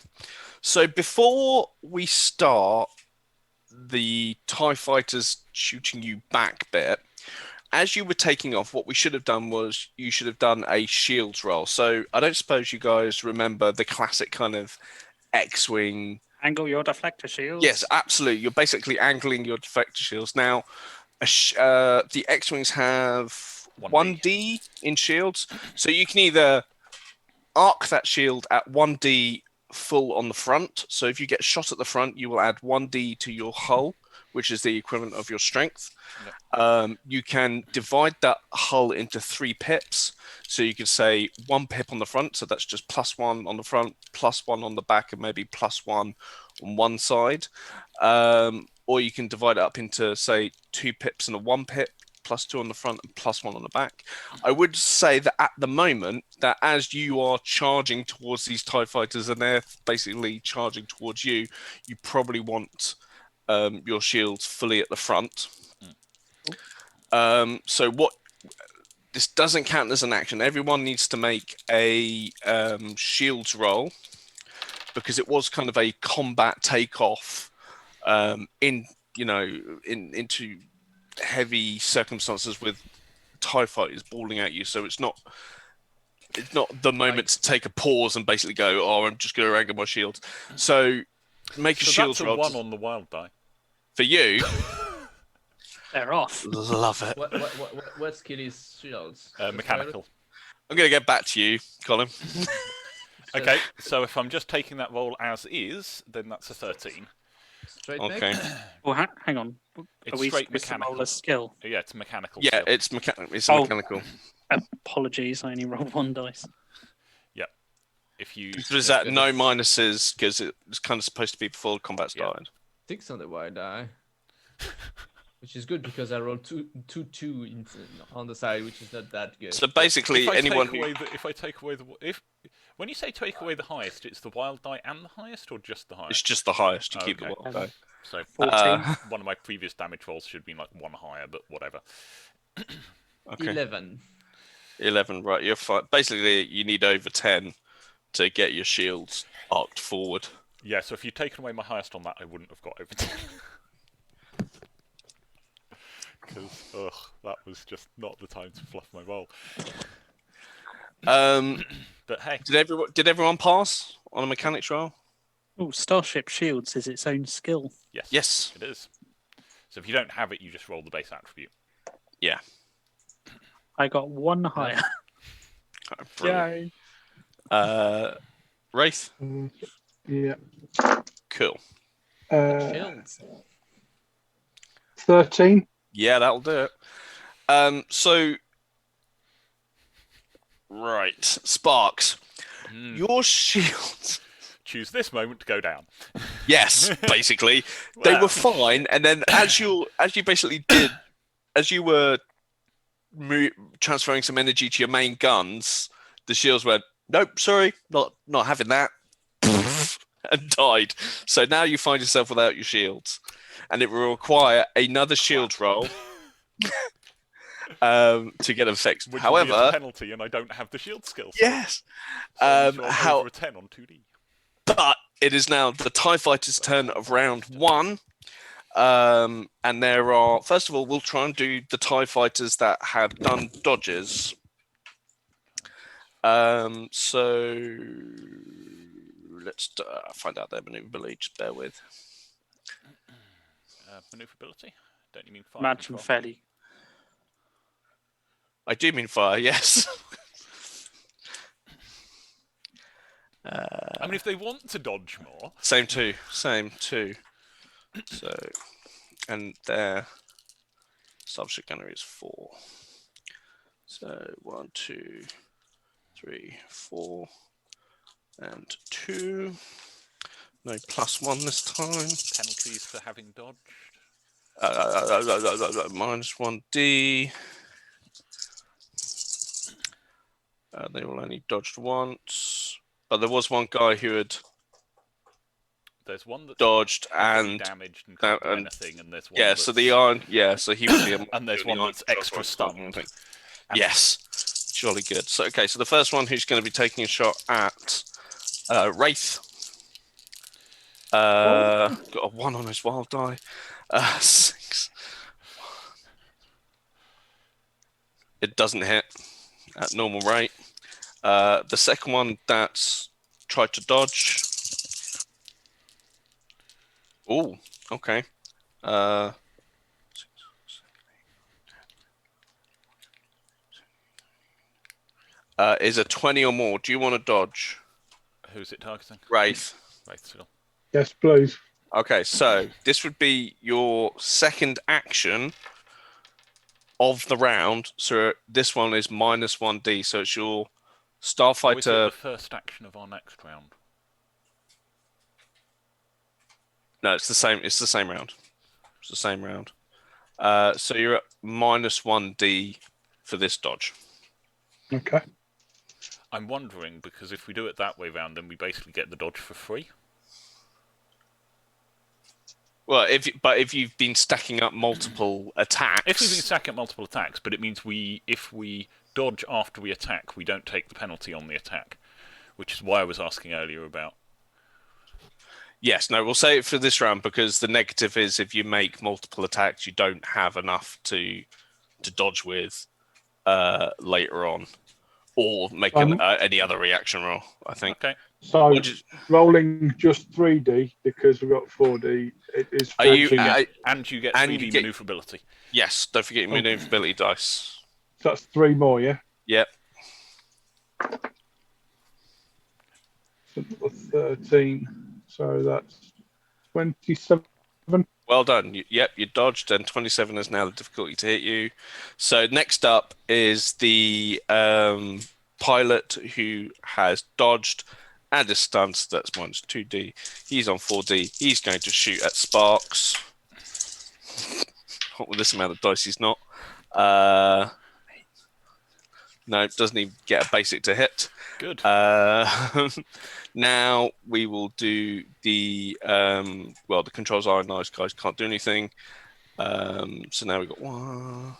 So before we start the TIE fighters shooting you back bit, as you were taking off, what we should have done was you should have done a shields roll. So I don't suppose you guys remember the classic kind of X-wing.
Angle your deflector shields.
Yes, absolutely. You're basically angling your deflector shields. Now, the X-wings have 1D in shields, so you can either arc that shield at 1D full on the front. So if you get shot at the front, you will add 1D to your hull, which is the equivalent of your strength. Yep. You can divide that hull into 3 pips. So you could say 1 pip on the front, so that's just +1 on the front, +1 on the back, and maybe +1 on one side. Or you can divide it up into, say, 2 pips and a 1 pip, +2 on the front and +1 on the back. I would say that at the moment, that as you are charging towards these TIE fighters and they're basically charging towards you, you probably want your shields fully at the front. So what this doesn't count as an action. Everyone needs to make a shields roll because it was kind of a combat takeoff into heavy circumstances with TIE fighters balling at you. So it's not the moment to take a pause and basically go, oh, I'm just going to angle my shields. So make a shields roll.
That's a 1 on the wild die.
For you.
They're off.
Love it.
What skill is shields?
Mechanical.
I'm going to get back to you, Colin.
Okay, so if I'm just taking that roll as is, then that's a 13.
Straight
Okay.
Well, hang on.
It's
Are we
straight
supposed to
mechanical.
roll a skill?
Yeah, it's a mechanical.
Yeah,
skill.
it's mechanical.
Apologies, I only rolled 1 dice.
Yeah. If you.
But is that no minuses because it's kind of supposed to be before combat started?
6 on the wild die. Which is good because I rolled 2 on the side, which is not that good.
So basically, anyone who
when you say take away the highest, it's the wild die and the highest, or just the highest?
it's just the highest, you keep the
Okay.
wild die.
So
14.
one of my previous damage rolls should be like 1 higher, but whatever.
Okay.
11.
11, right? You're fine. Basically, you need over 10 to get your shields arced forward.
Yeah, so if you'd taken away my highest on that, I wouldn't have got over 10. Because, that was just not the time to fluff my roll. But hey.
Did everyone pass on a mechanics roll?
Oh, Starship Shields is its own skill.
Yes.
It is. So if you don't have it, you just roll the base attribute.
Yeah.
I got one higher.
Brilliant. Wraith?
Yeah.
Cool.
Shields.
13.
Yeah, that'll do it. So, right. Sparks. Your shields...
Choose this moment to go down.
Yes, basically. They were fine, and then as you basically did, as you were transferring some energy to your main guns, the shields went, nope, sorry, not having that, and died. So now you find yourself without your shields, and it will require another shield roll to get them fixed.
Which
However,
will be a penalty, and I don't have the shield skill.
Yes.
So over a 10 on 2D.
But it is now the TIE Fighter's turn of round 1. And there are, first of all, we'll try and do the TIE Fighters that have done dodges. So let's find out their maneuverability. Just bear with.
Maneuverability? Don't you mean fire?
Imagine fairly.
I do mean fire, yes.
I mean, if they want to dodge more.
Same two. So, and their subject gunnery is 4. So 1, 2, 3, 4, and 2. No +1 this time.
Penalties for having dodged.
-1D. They all only dodged once, but there was one guy who had.
There's one that's
dodged and
damaged and can't do anything, and there's one.
Yeah, so the iron. Yeah, so he would be.
And there's one that's extra stunned.
Yes, jolly good. So okay, so the first one who's going to be taking a shot at Wraith. Got a 1 on his wild die. 6. It doesn't hit at normal rate. The second one that's tried to dodge. Oh, okay. Is a 20 or more. Do you want to dodge?
Who's it targeting?
Wraith.
Wraith still.
Yes, please.
Okay, so this would be your second action of the round. So this one is -1D. So it's your Starfighter.
Is it the first action of our next round?
No, it's the same. It's the same round. It's the same round. So you're at -1D for this dodge.
Okay.
I'm wondering, because if we do it that way round, then we basically get the dodge for free.
Well, if you've been stacking up multiple attacks.
If we've been stacking up multiple attacks, but it means if we dodge after we attack, we don't take the penalty on the attack, which is why I was asking earlier about.
Yes, no, we'll say it for this round because the negative is if you make multiple attacks, you don't have enough to dodge with later on, or make any other reaction roll. I think.
Okay.
So rolling just 3D because we've got 4D. It is.
And you get 3D maneuverability.
Yes, don't forget your maneuverability dice.
So that's 3 more, yeah.
Yep.
So 13. So that's 27.
Well done. Yep, you dodged, and 27 is now the difficulty to hit you. So next up is the pilot who has dodged and is stunned. So that's -2D. He's on 4D. He's going to shoot at Sparks. Not with this amount of dice, he's not. No, doesn't even get a basic to hit.
Good.
Now we will do the the controls are nice, guys can't do anything. So now we've got 1,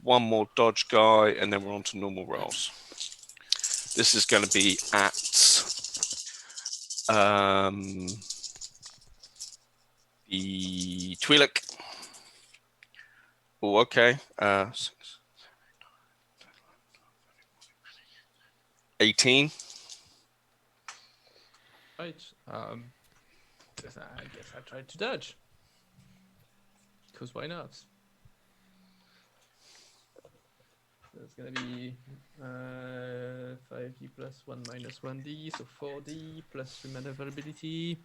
one more dodge guy, and then we're on to normal rolls. This is going to be at the Twi'lek. Oh, okay. 18.
Right. I guess I tried to dodge. Because why not? That's gonna be 5d plus 1 minus 1d, so 4d plus 3 maneuverability.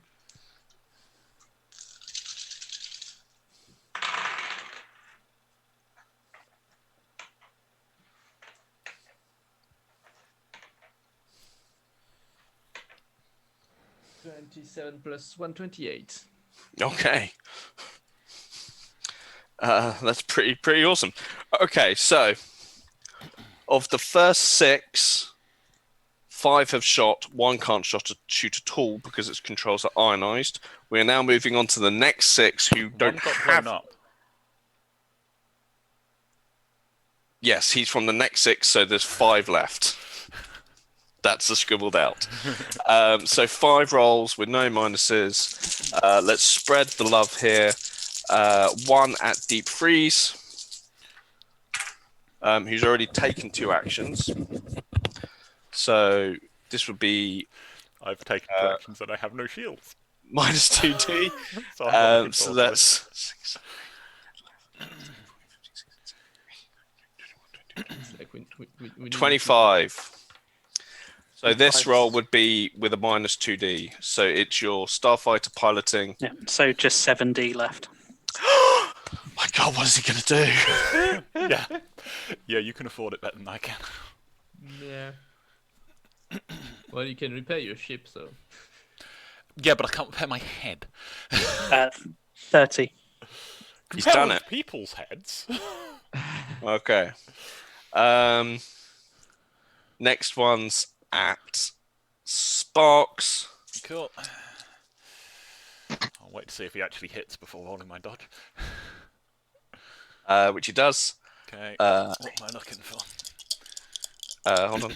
$27 plus 128.
Okay. That's pretty awesome. Okay, so of the first 6, 5 have shot, 1 can't shoot at all because its controls are ionized. We are now moving on to the next 6 who don't
One got
have.
blown up.
Yes, he's from the next 6, so there's 5 left. That's the scribbled out. So 5 rolls with no minuses. Let's spread the love here. 1 at deep freeze. Who's already taken 2 actions. So this would be
I've taken 2 actions and I have no shields.
minus 2d.
So,
So that's
Like we need
25. So this roll would be with a minus 2d. So it's your starfighter piloting.
Yeah, so just 7d left.
My God, what is he going to do?
yeah, you can afford it better than I can.
Yeah. Well, you can repair your ship, so.
Yeah, but I can't repair my head.
30.
He's done
with
it.
People's heads.
Okay. Next one's at Sparks.
Cool. I'll wait to see if he actually hits before rolling my dodge.
Which he does.
Okay. What am I looking for?
Hold on.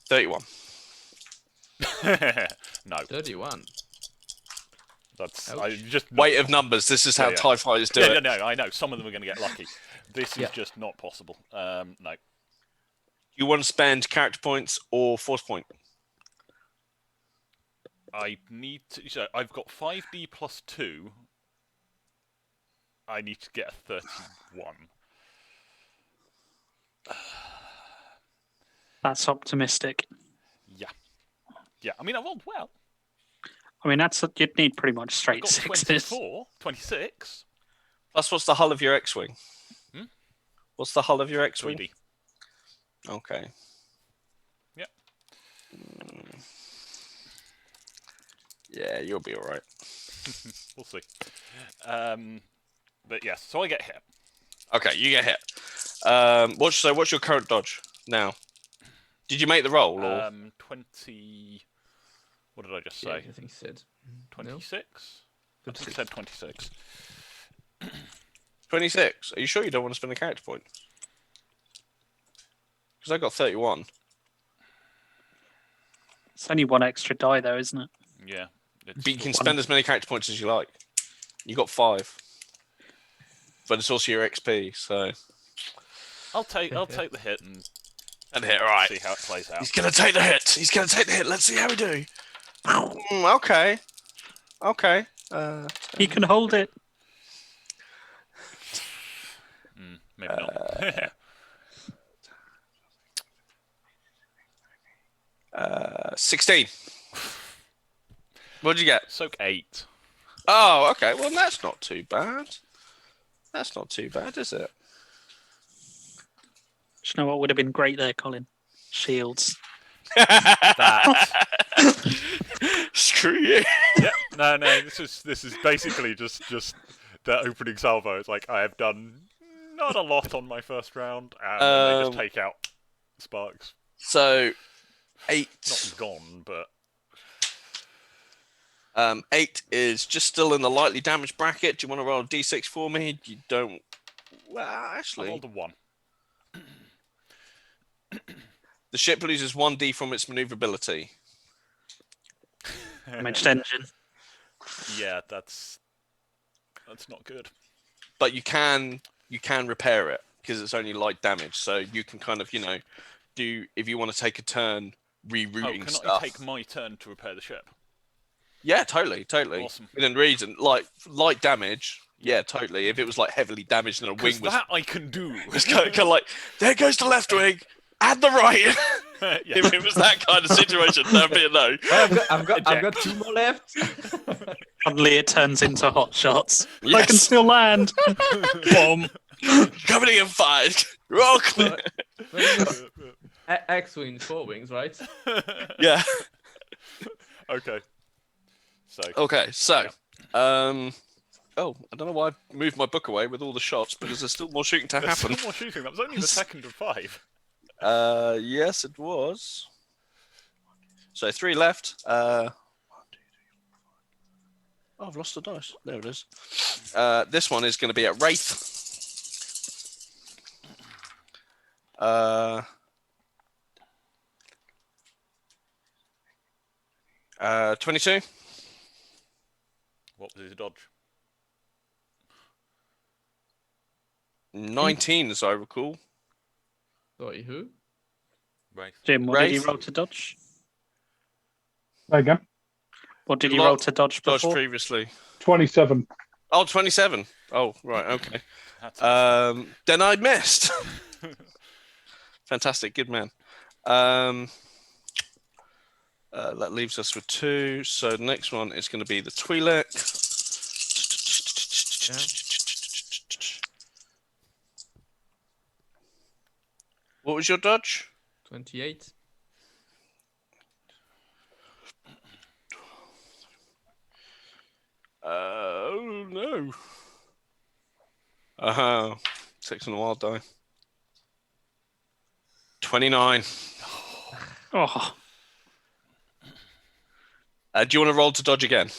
$31.
No,
31.
that's
Ouch.
I just
Weight of numbers. This is how
Yeah.
TIE fighters do
Yeah,
it.
no, I know. Some of them are going to get lucky. This is
Yeah.
just not possible. No.
You want to spend character points or force point?
I need to. So I've got 5d plus 2. I need to get a 31.
That's optimistic.
Yeah, I mean, I rolled well.
I mean, you'd need pretty much
I
straight
got
6s.
24, 26.
Plus, what's the hull of your X-wing?
Hmm?
What's the hull of your X-wing?
3D.
Okay.
Yep.
Yeah, you'll be all right.
We'll see. But yes, so I get hit.
Okay, you get hit. What's your current dodge now? Did you make the roll or
20. What did I just
Yeah,
say?
I think he said.
26? I think I said 26.
26? Are you sure you don't want to spend a character point? Because I got 31.
It's only 1 extra die, though, isn't it?
Yeah.
But you can spend as many character points as you like. You got 5. But it's also your XP, so.
I'll take the hit and
hit, right.
see how it plays out.
He's gonna take the hit. He's gonna take the hit. Let's see how we do. Okay. Okay.
He can hold it.
Maybe not.
16. What did you get?
Soak 8.
Oh, okay. Well, that's not too bad. That's not too bad, is it?
Do you know what would have been great there, Colin? Shields.
That.
Screw you.
Yeah. No. This is basically just the opening salvo. It's like I have done not a lot on my first round, and then they just take out Sparks.
So, 8.
Not gone, but
8 is just still in the lightly damaged bracket. Do you want to roll a d6 for me? You don't. Well,
I
actually,
rolled a 1.
the ship loses 1d from its maneuverability.
Damaged engine.
Yeah, that's not good.
But you can repair it because it's only light damage. So you can kind of, do if you want to take a turn rerouting
Can
stuff.
I take my turn to repair the ship?
Yeah, totally.
Awesome.
Within reason, like light damage. Yeah, totally. If it was like heavily damaged and a wing was
that I can do.
It's kind of like, there goes the left wing and the right. If it was that kind of situation, that'd be a no.
I've got 2 more left.
Suddenly it turns into hot shots. I
Yes.
can still land. Boom.
Coming in 5. Roll clear.
X-wing, 4 wings, right?
Yeah.
Okay.
So, oh, I don't know why I moved my book away with all the shots because there's still more shooting to
There's
happen.
still more shooting. That was only the second of 5.
Yes, it was. So 3 left. 1, 2, 3, 4, 5. Oh, I've lost the dice. There it is. This one is going to be at Wraith. 22.
What was his dodge?
19, as I recall.
Sorry, who?
Right.
Jim, what did you
Wraith.
roll to dodge?
There you go.
What did you roll to dodge
Dodged
before?
previously.
27.
Oh, 27. Oh, right, okay.
That's
Then I missed. Fantastic, good man. That leaves us with 2. So the next one is going to be the Twi'lek. What was your dodge?
28.
Oh no. 6 on the wild die. 29.
Oh,
Do you want to roll to dodge again?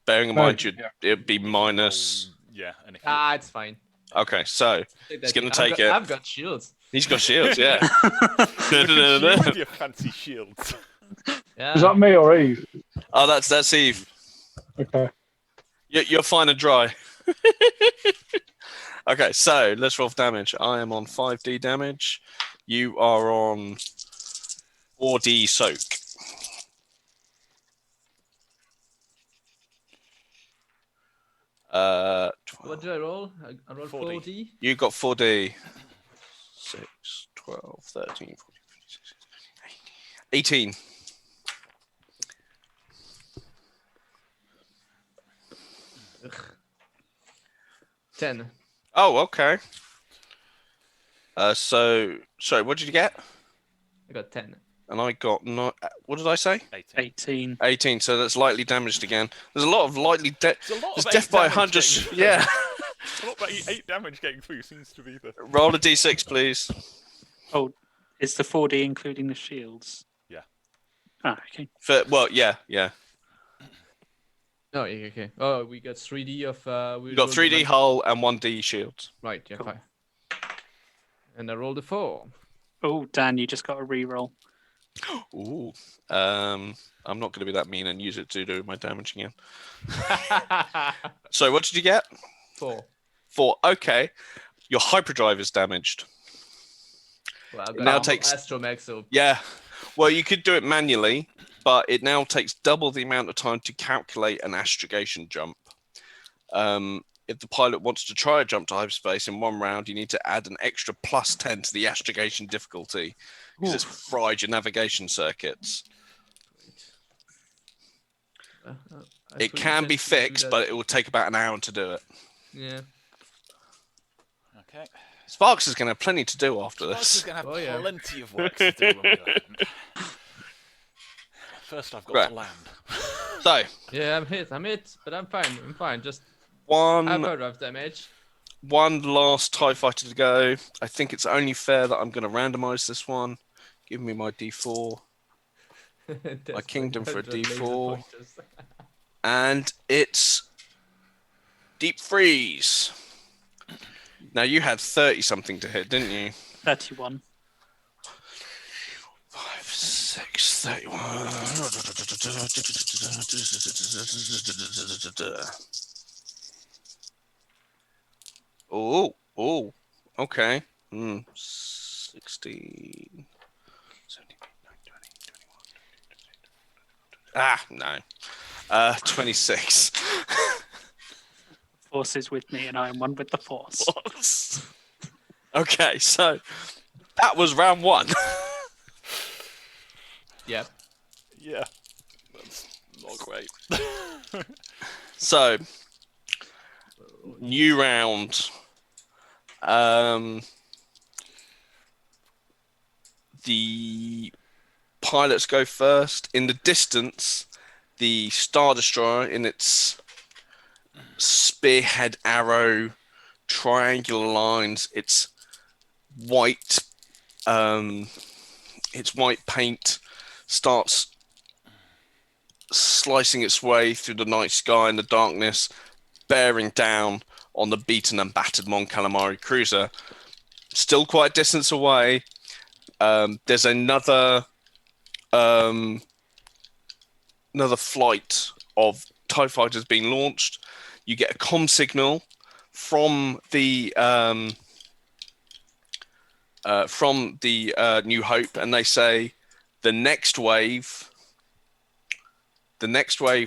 Bearing in mind,
Yeah.
it'd be minus.
yeah, and if
It's fine.
Okay, so It's gonna take it.
I've got shields.
he's got shields, yeah.
you with your fancy shields.
Yeah.
Is that me or Eve?
Oh, that's Eve.
Okay.
You're fine and dry. Okay, so let's roll for damage. I am on 5d damage. You are on 4d soak.
What did I roll? I rolled
4D.
4D.
You got 4d. 6, 12, 13, 14, 15, 16, 18.
Ugh. 10.
Oh, okay. Sorry, what did you get?
I got 10.
And I got what did I say?
18.
18.
18. So that's lightly damaged again. There's a lot of lightly
There's a lot
There's
of
death
8
by
damage
100.
getting-
Yeah.
A lot of 8 damage getting through seems to be the.
Roll a d6, please.
Oh, is the 4D including the shields?
Yeah.
Ah, okay.
Yeah.
Oh, yeah, okay. Oh, we got 3D of.
You got 3d hull and 1d shields.
Right, yeah,
Cool.
fine. And I rolled a 4.
Oh, Dan, you just got a reroll.
Ooh. I'm not going to be that mean and use it to do my damage again. So what did you get?
4.
4. Okay. Your hyperdrive is damaged.
Well, I've
It now
got
takes-
astromech, so
Yeah. Well, you could do it manually, but it now takes double the amount of time to calculate an astrogation jump. If the pilot wants to try a jump to hyperspace in one round, you need to add an extra plus 10 to the astrogation difficulty because it's fried your navigation circuits.
I
It
could
can be
potentially do
fixed,
that.
but it will take about an hour to do it.
Yeah.
Okay.
Sparks is going to have plenty to do after
Sparks is
this.
going to have
Oh, yeah.
plenty of work to do when we land. First, I've got
Right.
to land.
So,
Yeah, I'm hit, but I'm fine. Just
one
hyperdrive damage.
last TIE fighter to go. I think it's only fair that I'm going to randomize this one. Give me my D4. My kingdom for a
100 laser
D4.
pointers.
And it's deep freeze. Now you had 30 something to hit, didn't you?
31.
5, 6, 31. Oh, okay. 16, 17, 21. No. 26.
Force is with me, and I am one with the Force.
Okay, so that was round 1.
Yep.
Yeah, that's not great.
So, new round. The pilots go first. In the distance, the Star Destroyer in its spearhead arrow triangular lines, its white paint starts slicing its way through the night sky and the darkness, bearing down on the beaten and battered Mon Calamari cruiser. Still quite a distance away. There's another flight of TIE fighters being launched. You get a comm signal from the New Hope, and they say the next wave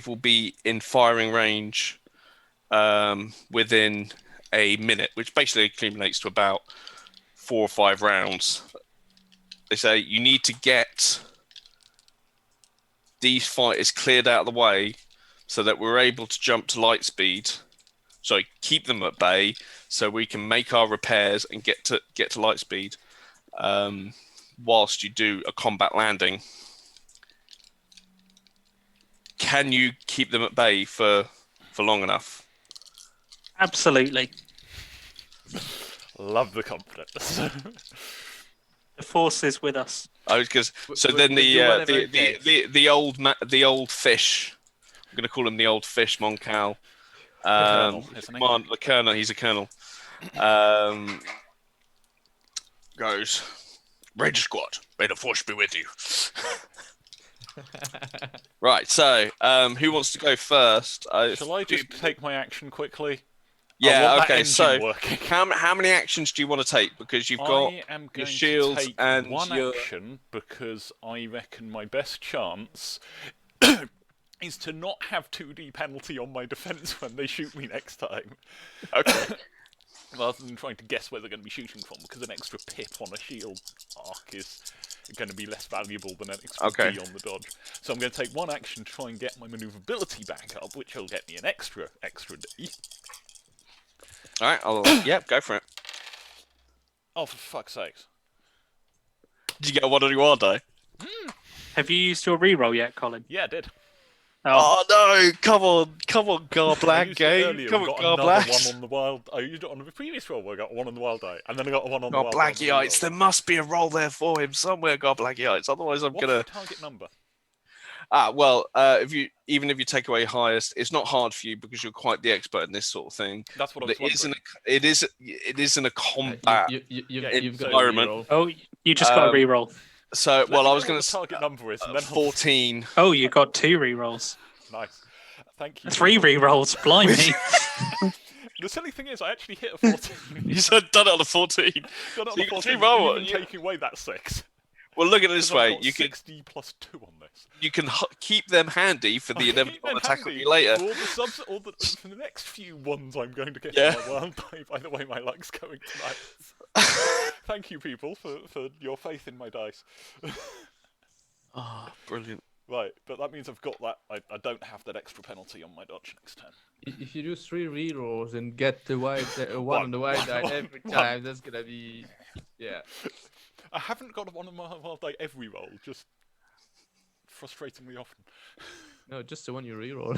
will be in firing range within a minute, which basically accumulates to about 4 or 5 rounds. They say you need to get these fighters cleared out of the way so that we're able to jump to light speed. Sorry, keep them at bay so we can make our repairs and get to light speed whilst you do a combat landing. Can you keep them at bay for long enough?
Absolutely.
Love the confidence.
The Force is with us.
Then the old fish. I'm going to call him the old fish, Moncal.
Colonel, isn't he?
The colonel. He's a colonel. Goes, Ranger Squad. May the Force be with you. Right. So, who wants to go first?
Shall I just take my action quickly?
Yeah. Okay.
Engine
So,
working.
how many actions do you want to take? Because you've got
I am
your
going
shields
to take
and
one
your...
action because I reckon my best chance is to not have 2D penalty on my defense when they shoot me next time.
Okay.
Rather than trying to guess where they're going to be shooting from, because an extra pip on a shield arc is going to be less valuable than an extra D on the dodge. So I'm going to take one action to try and get my maneuverability back up, which will get me an extra D.
All right. Yep. Go for it.
Oh, for fuck's sakes.
Did you get a 1 on your wild die?
Have you used your reroll yet, Colin?
Yeah, I did.
Oh no! Come on, Garblag
I used it
game.
earlier
Come
and
on,
got another
Garblags.
1 on the wild. I used it on the previous roll where I got 1 on the wild die, and then I got a 1 on the wild die.
Garblagiites, there must be a roll there for him somewhere, Garblagiites. Otherwise, I'm
What's
gonna.
the target number?
If you take away highest, it's not hard for you because you're quite the expert in this sort of thing.
That's what I was
But
wondering.
it is in a combat
You've got a
environment.
reroll.
Oh, you just got a reroll.
So,
Let
well,
me
I
know
was
what
going
the
to
target number is, and then
14.
Oh, you got 2 rerolls.
Nice. Thank you.
3 rerolls, blimey.
The silly thing is, I actually hit a 14.
You said done it on a 14.
Done it
So
on
you
a
got
14,
2 roll.
even taking away that 6.
Well, look at it this
Because I've
way.
got
You can
6D plus 2 on this.
keep them handy for the
I'll keep
inevitable
them
attack on
handy
you later.
For for the next few ones I'm going to get
Yeah.
on my wild die, by the way my luck's going tonight. Thank you, people, for your faith in my dice.
Oh, brilliant.
Right, but that means I've got that. I don't have that extra penalty on my dodge next turn.
If you do 3 rerolls and get the one on the white die every time, that's gonna be, yeah.
I haven't got one on my wild die every roll, just frustratingly often.
No, just the one you reroll.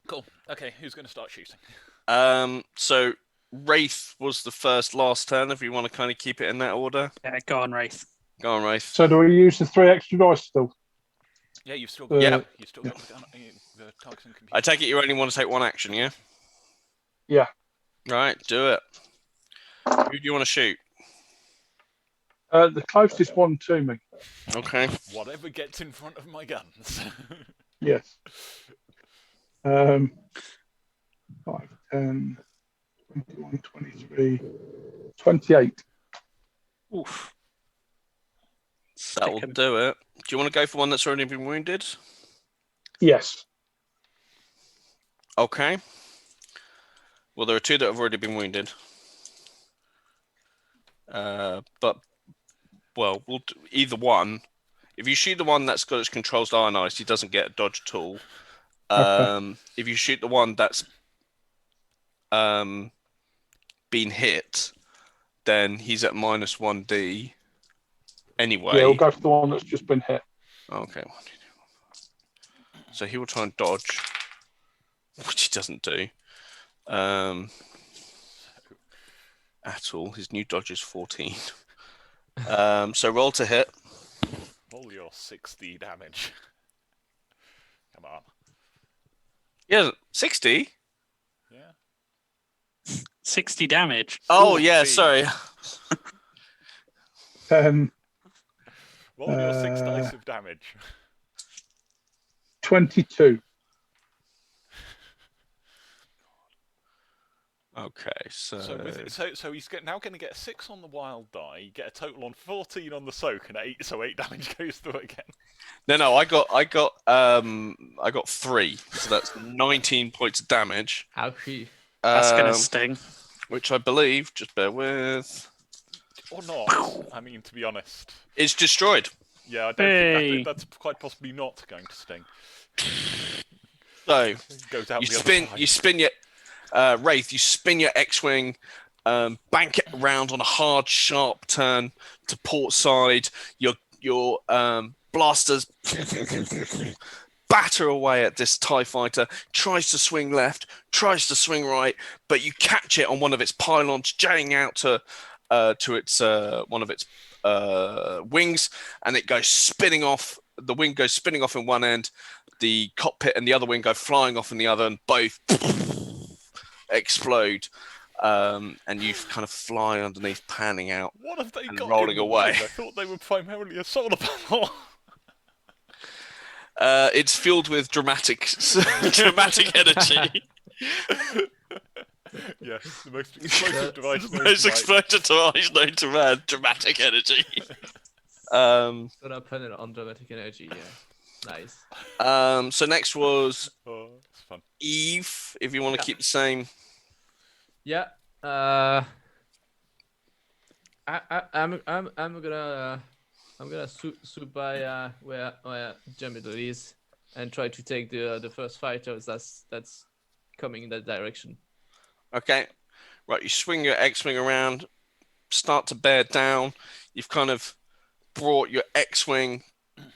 Cool. Okay, who's going to start shooting?
So Wraith was the last turn. If you want to kind of keep it in that order.
Yeah, go on, Wraith.
Go on, Wraith.
So do we use the 3 extra dice still?
Yeah, you've still got.
Yeah.
You've still got the targeting computer.
I take it you only want to take one action, yeah?
Yeah.
Right, do it. Who do you want to shoot?
The closest one to me.
Okay.
Whatever gets in front of my guns.
Yes. 5, 10, 21, 23, 28.
Oof.
That will do it. Do you want to go for one that's already been wounded?
Yes.
Okay. Well, there are 2 that have already been wounded. But, well, we'll do either one. If you shoot the one that's got its controls ionized, he doesn't get a dodge at all.
Okay.
If you shoot the one that's been hit, then he's at -1d anyway.
Yeah, we'll go for the one that's just been hit.
Okay. So he will try and dodge, which he doesn't do at all. His new dodge is 14. So roll to hit.
Roll your 60 damage. Come on.
Yeah, 60.
Yeah.
60 damage.
Oh, yeah,
14.
sorry.
10,
Roll your 6 dice of damage.
22.
Okay, so
So he's now going to get a 6 on the wild die. You get a total on 14 on the soak, and 8. So 8 damage goes through again.
no, I got 3, so that's 19 points of damage.
Ouchie.
That's gonna sting.
Which I believe, just bear with,
Or not. I mean, to be honest.
it's destroyed.
Yeah, I don't think that's quite possibly not going to sting.
So
It goes out
you
the other
spin,
side.
you spin your Wraith. You spin your X-wing, bank it around on a hard, sharp turn to port side. Your blasters batter away at this TIE fighter. Tries to swing left, tries to swing right, but you catch it on one of its pylons, jaying out to its one of its wings, and it goes spinning off. The wing goes spinning off in one end, the cockpit and the other wing go flying off in the other, and both explode. And you kind of fly underneath, panning out.
What have they
and
got
rolling
in the
away.
wing? I thought they were primarily a solar panel.
It's filled with dramatic energy.
Yes, the most explosive device known to
Most
man.
explosive device known to man. Dramatic energy.
Gonna put it on dramatic energy, yeah. Nice.
So next was
Oh, it's fun.
Eve. If you want to keep the same.
Yeah. I'm gonna swoop by where Jamido is and try to take the first fighters that's coming in that direction.
Okay. Right, you swing your X-wing around, start to bear down. You've kind of brought your X-wing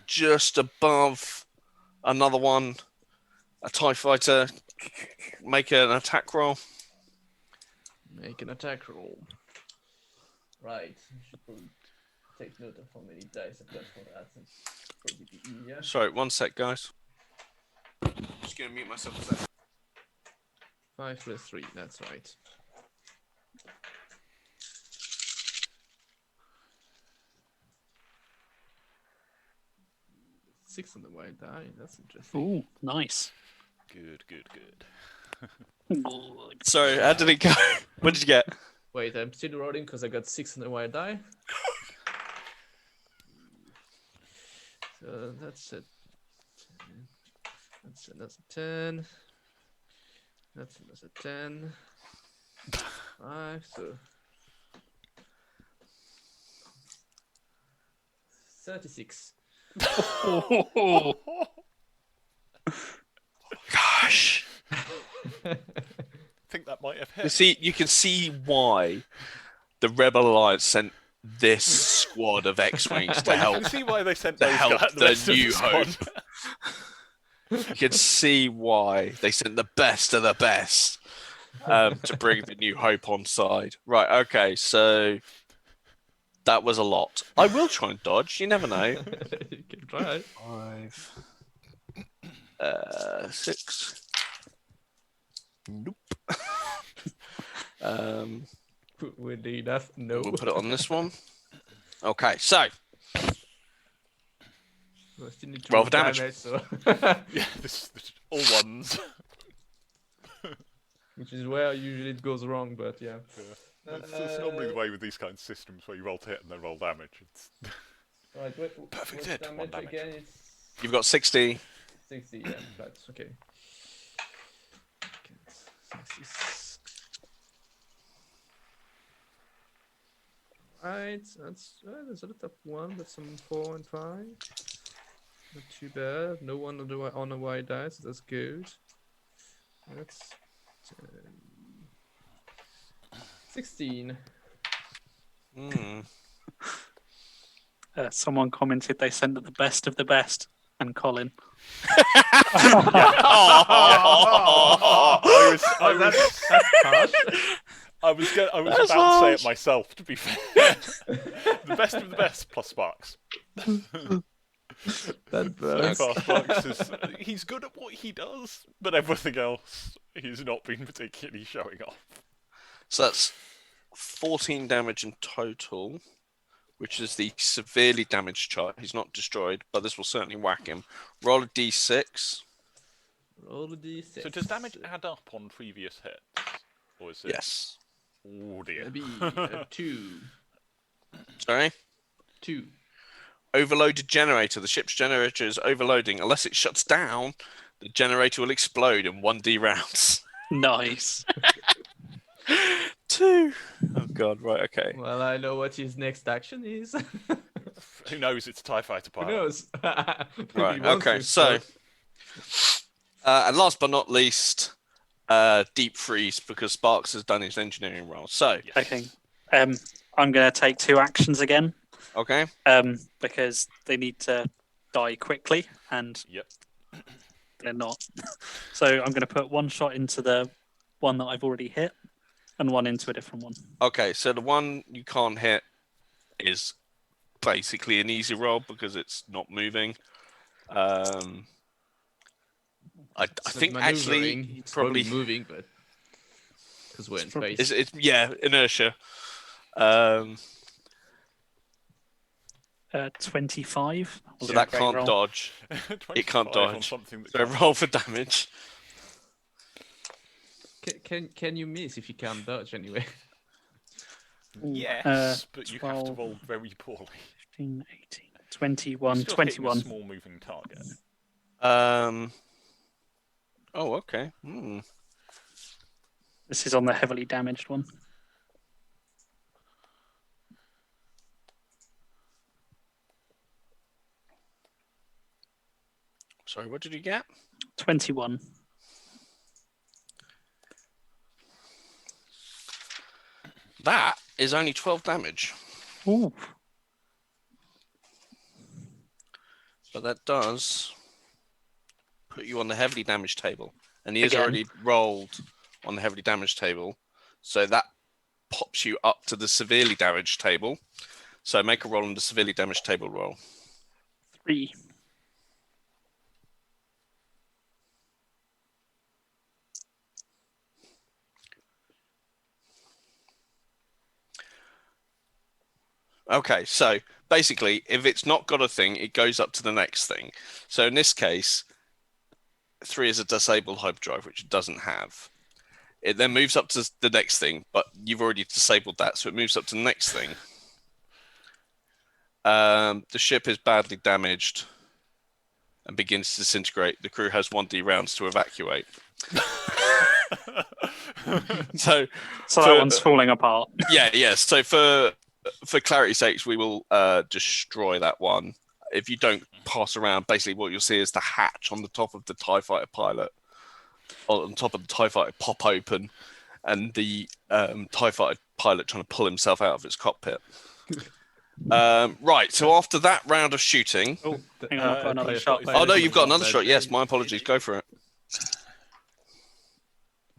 just above another one, a TIE fighter. Make an attack roll.
Make an attack roll. Right. I should probably take note of how many dice I've got for that. Probably be easier.
Sorry, one sec, guys. Just gonna mute myself a sec.
5 plus 3, that's right. Six on the white die, that's interesting.
Ooh, nice.
Good.
Sorry, how did it go? What did you get?
Wait, I'm still rolling because I got 6 on the white die. So that's a 10. That's another 10. That's another 10. 5, so 36.
Gosh.
I think that might have hit.
You can see why the Rebel Alliance sent this squad of X-wings to
You
help.
can see why they sent
To
those
help
guys,
the
rest of
New
squad.
You can see why they sent the best of the best to bring the New Hope on side. Right, okay, so That was a lot. I will try and dodge. You never know.
You can try.
5, 6. Nope.
Weirdly enough, no.
We'll put it on this one. Okay, so
I still need to
roll for damage.
so.
Yeah, this all ones.
Which is where usually it goes wrong, but yeah.
It's normally the way with these kinds of systems where you roll to hit and then roll damage. It's
Right,
Perfect
what's
hit,
damage
1 damage.
again? It's
You've got 60.
60, yeah, that's okay. 66. Right, that's there's a lot of 1, but some 4 and 5. Not too bad. No one on the white dice, so that's good. That's 16.
Someone commented they sent the best of the best, and Colin.
I was about to say it myself, to be fair. The best of the best plus Sparks.
That burns.
So far, Sparks is he's good at what he does, but everything else he's not been particularly showing off.
So that's 14 damage in total, which is the severely damaged chart. He's not destroyed, but this will certainly whack him. Roll a d6.
Roll a d6.
So does damage add up on previous hits? Or is it...
Yes.
Oh dear.
That'd be 2.
Sorry?
2.
Overloaded generator. The ship's generator is overloading. Unless it shuts down, the generator will explode in 1d rounds.
Nice.
2. Oh god, right, okay.
Well, I know what his next action is.
Who knows? It's a TIE fighter
Who
pilot.
knows? Maybe
Right,
he wants
okay,
to,
so... and last but not least, deep freeze, because Sparks has done his engineering role. So,
Yes.
Okay. I'm going to take 2 actions again.
okay.
Because they need to die quickly, and
Yep.
they're not. So I'm going to put 1 shot into the one that I've already hit, and 1 into a different one.
Okay, so the one you can't hit is basically an easy roll because it's not moving. I think actually
it's
probably
moving, but because we're in
probably-
space.
it's inertia.
25.
So that can't dodge. It can't
25 on
dodge.
something that
So
can't-
roll for damage.
Can you miss if you can't dodge anyway?
Yes, but you have to
12.
roll very poorly.
15, 18, 21,
Still hitting a
21.
small moving target.
Oh, okay.
This is on the heavily damaged one.
Sorry, what did you get?
21.
That is only 12 damage.
Ooh.
But that does put you on the heavily damaged table. And he has
Again.
already rolled on the heavily damaged table. So that pops you up to the severely damaged table. So make a roll on the severely damaged table roll.
3.
Okay, so basically, if it's not got a thing, it goes up to the next thing. So in this case, 3 is a disabled hyperdrive, which it doesn't have. It then moves up to the next thing, but you've already disabled that, so it moves up to the next thing. The ship is badly damaged and begins to disintegrate. The crew has 1d rounds to evacuate. So
that one's falling apart.
Yeah. So for clarity's sakes, we will destroy that one. If you don't pass around, basically what you'll see is the hatch on the top of the TIE fighter pilot, on top of the TIE fighter pop open, and the TIE fighter pilot trying to pull himself out of its cockpit. Right, so after that round of shooting...
Oh, hang on, I've got another shot.
Oh, no, you've got another shot. Yes, my apologies. Go for it.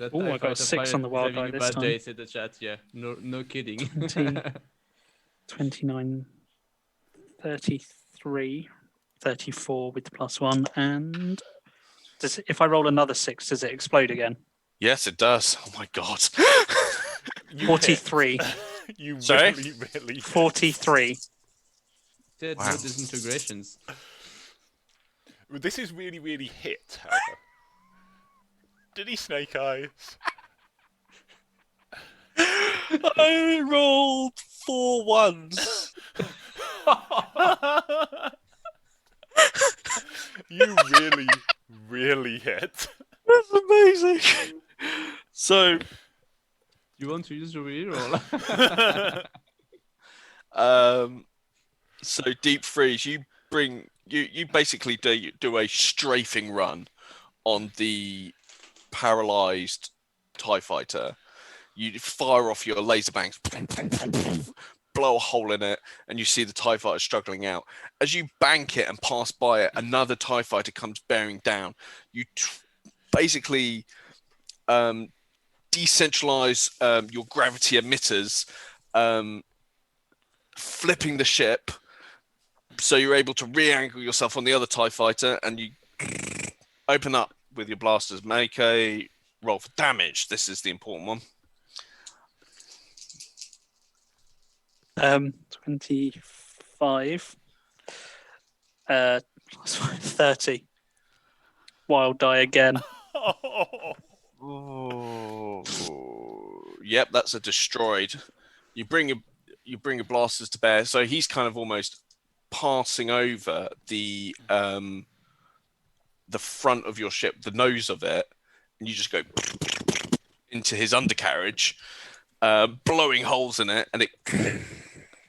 I got a 6 on the wild die this time.
Days in the chat, yeah. No kidding.
29, 33, 34 with the +1. And if I roll another 6, does it explode again?
Yes, it does. Oh my god.
43.
You
Sorry?
really
43.
Did
Wow.
no disintegrations.
This is really hit, however. Did he snake eyes?
I rolled 4 ones.
You really hit.
That's amazing. So,
You want to use your reroll?
so deep freeze. You basically do a strafing run on the paralyzed TIE fighter. You fire off your laser bangs, blow a hole in it, and you see the TIE fighter struggling out. As you bank it and pass by it, another TIE fighter comes bearing down. You basically decentralize your gravity emitters, flipping the ship, so you're able to re-angle yourself on the other TIE fighter, and you open up with your blasters. Make a roll for damage. This is the important one.
25. 30. Wild die again.
Oh, yep, that's a destroyed. You bring your blasters to bear, so he's kind of almost passing over the front of your ship, the nose of it, and you just go into his undercarriage, blowing holes in it, and it.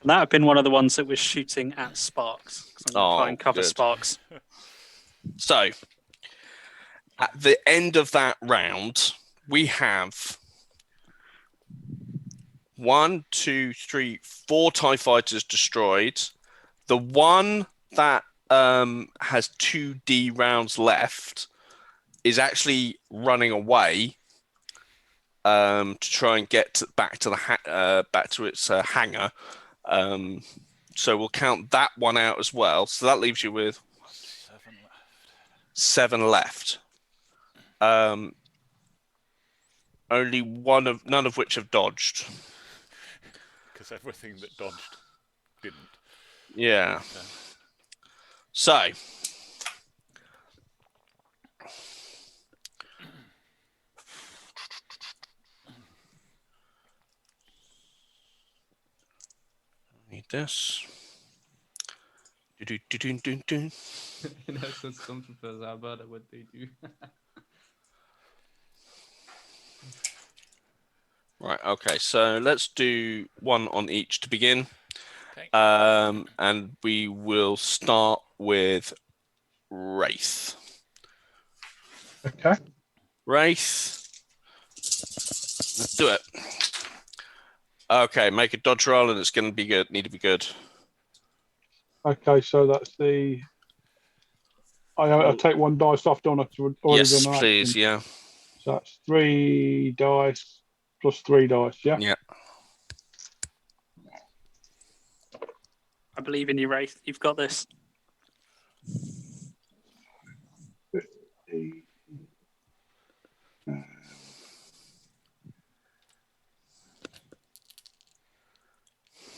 That would have been one of the ones that was shooting at Sparks. 'Cause I'm going to try and cover
good.
Sparks.
So, at the end of that round, we have 1, 2, 3, 4 TIE fighters destroyed. The one that has 2D rounds left is actually running away to try and get back to its hangar. So we'll count that one out as well. So that leaves you with 7 left. Only none of which have dodged.
Because everything that dodged didn't.
Yeah. So. Need this. Do-do-do-do-do-do.
That's what some people are about what they do.
Right, okay, so let's do one on each to begin.
Okay.
And we will start with Wraith.
Okay.
Wraith. Let's do it. Okay, make a dodge roll and it's going to be good. Need to be good.
Okay, so that's the. I take 1 dice off, don't I?
Yes, please, yeah.
So that's 3 dice plus 3 dice, yeah?
Yeah.
I believe in you, Wraith. You've got this.
50,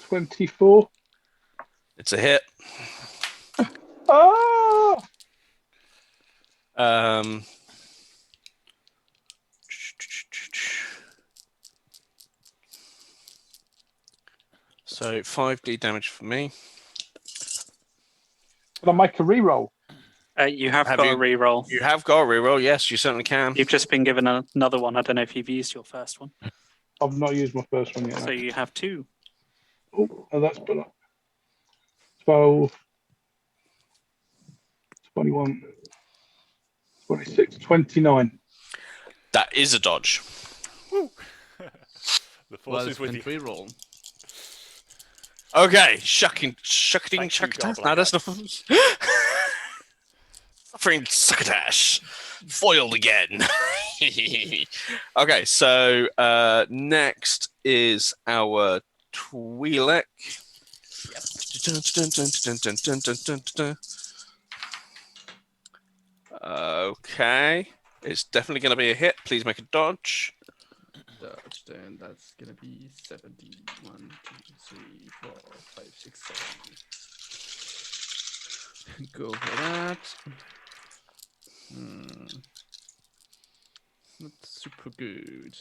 24.
It's a hit.
Ah!
So 5d damage for me.
Can I make a reroll?
You have
Have
got
you-
a reroll.
You have got a reroll. Yes, you certainly can.
You've just been given another one. I don't know if you've used your first one.
I've not used my first one yet.
So you have 2.
Oh, that's better. 12, 21, 26, 29.
That is a dodge.
The force is with you.
Reroll.
Okay, shucking,
Thank you,
shuckatash.
Goblin
No, that's not. Suffering succotash. Foiled again. Okay, so next is our Twi'lek. Okay. It's definitely going to be a hit. Please make a dodge.
Dodge, then that's gonna be 70. 1, 2, 3, 4, 5, 6, 7. Go for that. Not super good.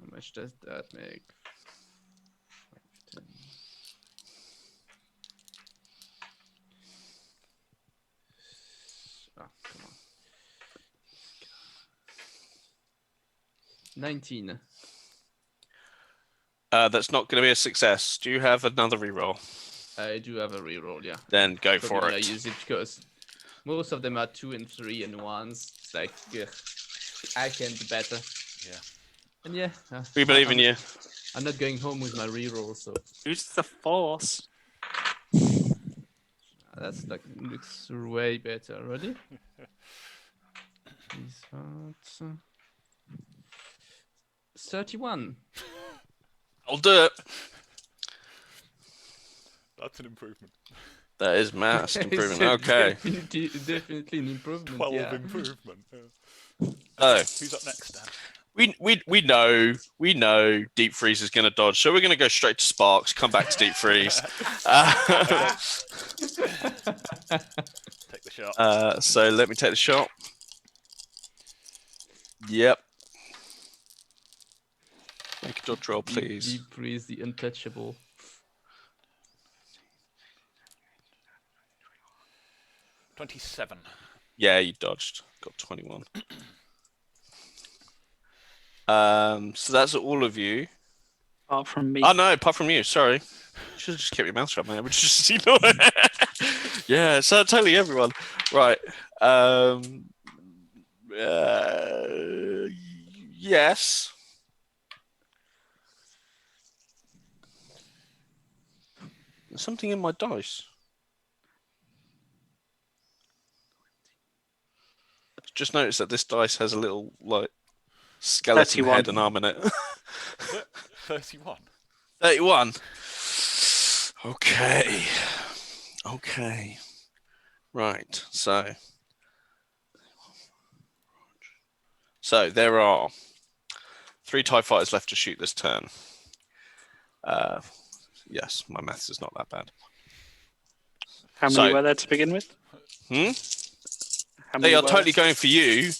How much does that make? 5, 10. Ah, come on. 19.
That's not going to be a success. Do you have another reroll?
I do have a reroll, yeah.
Then go
Probably
for
gonna
it.
use it because most of them are 2 and 3 and 1s. It's like, ugh, I can do better.
Yeah.
And yeah,
We believe in you.
I'm not going home with my reroll, so
Use the force.
that's like looks way better. Ready? These hearts. 31.
I'll do it.
That's an improvement.
That is massive improvement.
It's
Okay.
definitely an improvement.
12
Yeah.
improvement. Yeah.
Oh,
Who's up next, Dan?
we know Deep Freeze is going to dodge, so we're going to go straight to Sparks. Come back to Deep Freeze.
Take the shot.
So let me take the shot. Yep. Make a dodge roll, please.
Deep freeze, the untouchable.
27.
Yeah, you dodged. Got 21. So that's all of you.
Apart from me.
Oh no, apart from you. Sorry. Should have just kept your mouth shut, man. Which just yeah. So totally everyone. Right. Yes. There's something in my dice. Just noticed that this dice has a little like skeleton
31.
head and arm in it.
31.
31. Okay. Okay. Right. So there are 3 TIE fighters left to shoot this turn. Yes, my maths is not that bad.
How many were there to begin with? How
They
many
are
were
totally going for you.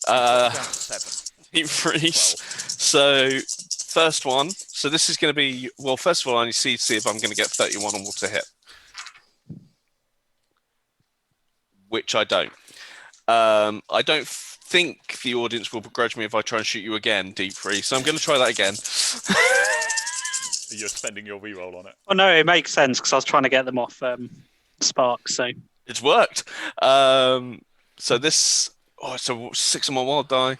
Down to 7.
Deep Freeze. So first one. So this is going to be, well, first of all, I need to see if I'm going to get 31 on water hit. Which I don't. I don't think the audience will begrudge me if I try and shoot you again, Deep Freeze. So I'm going to try that again.
You're spending your reroll on it.
Oh no, it makes sense because I was trying to get them off Spark. So
It's worked. So this, so 6 on my wild die.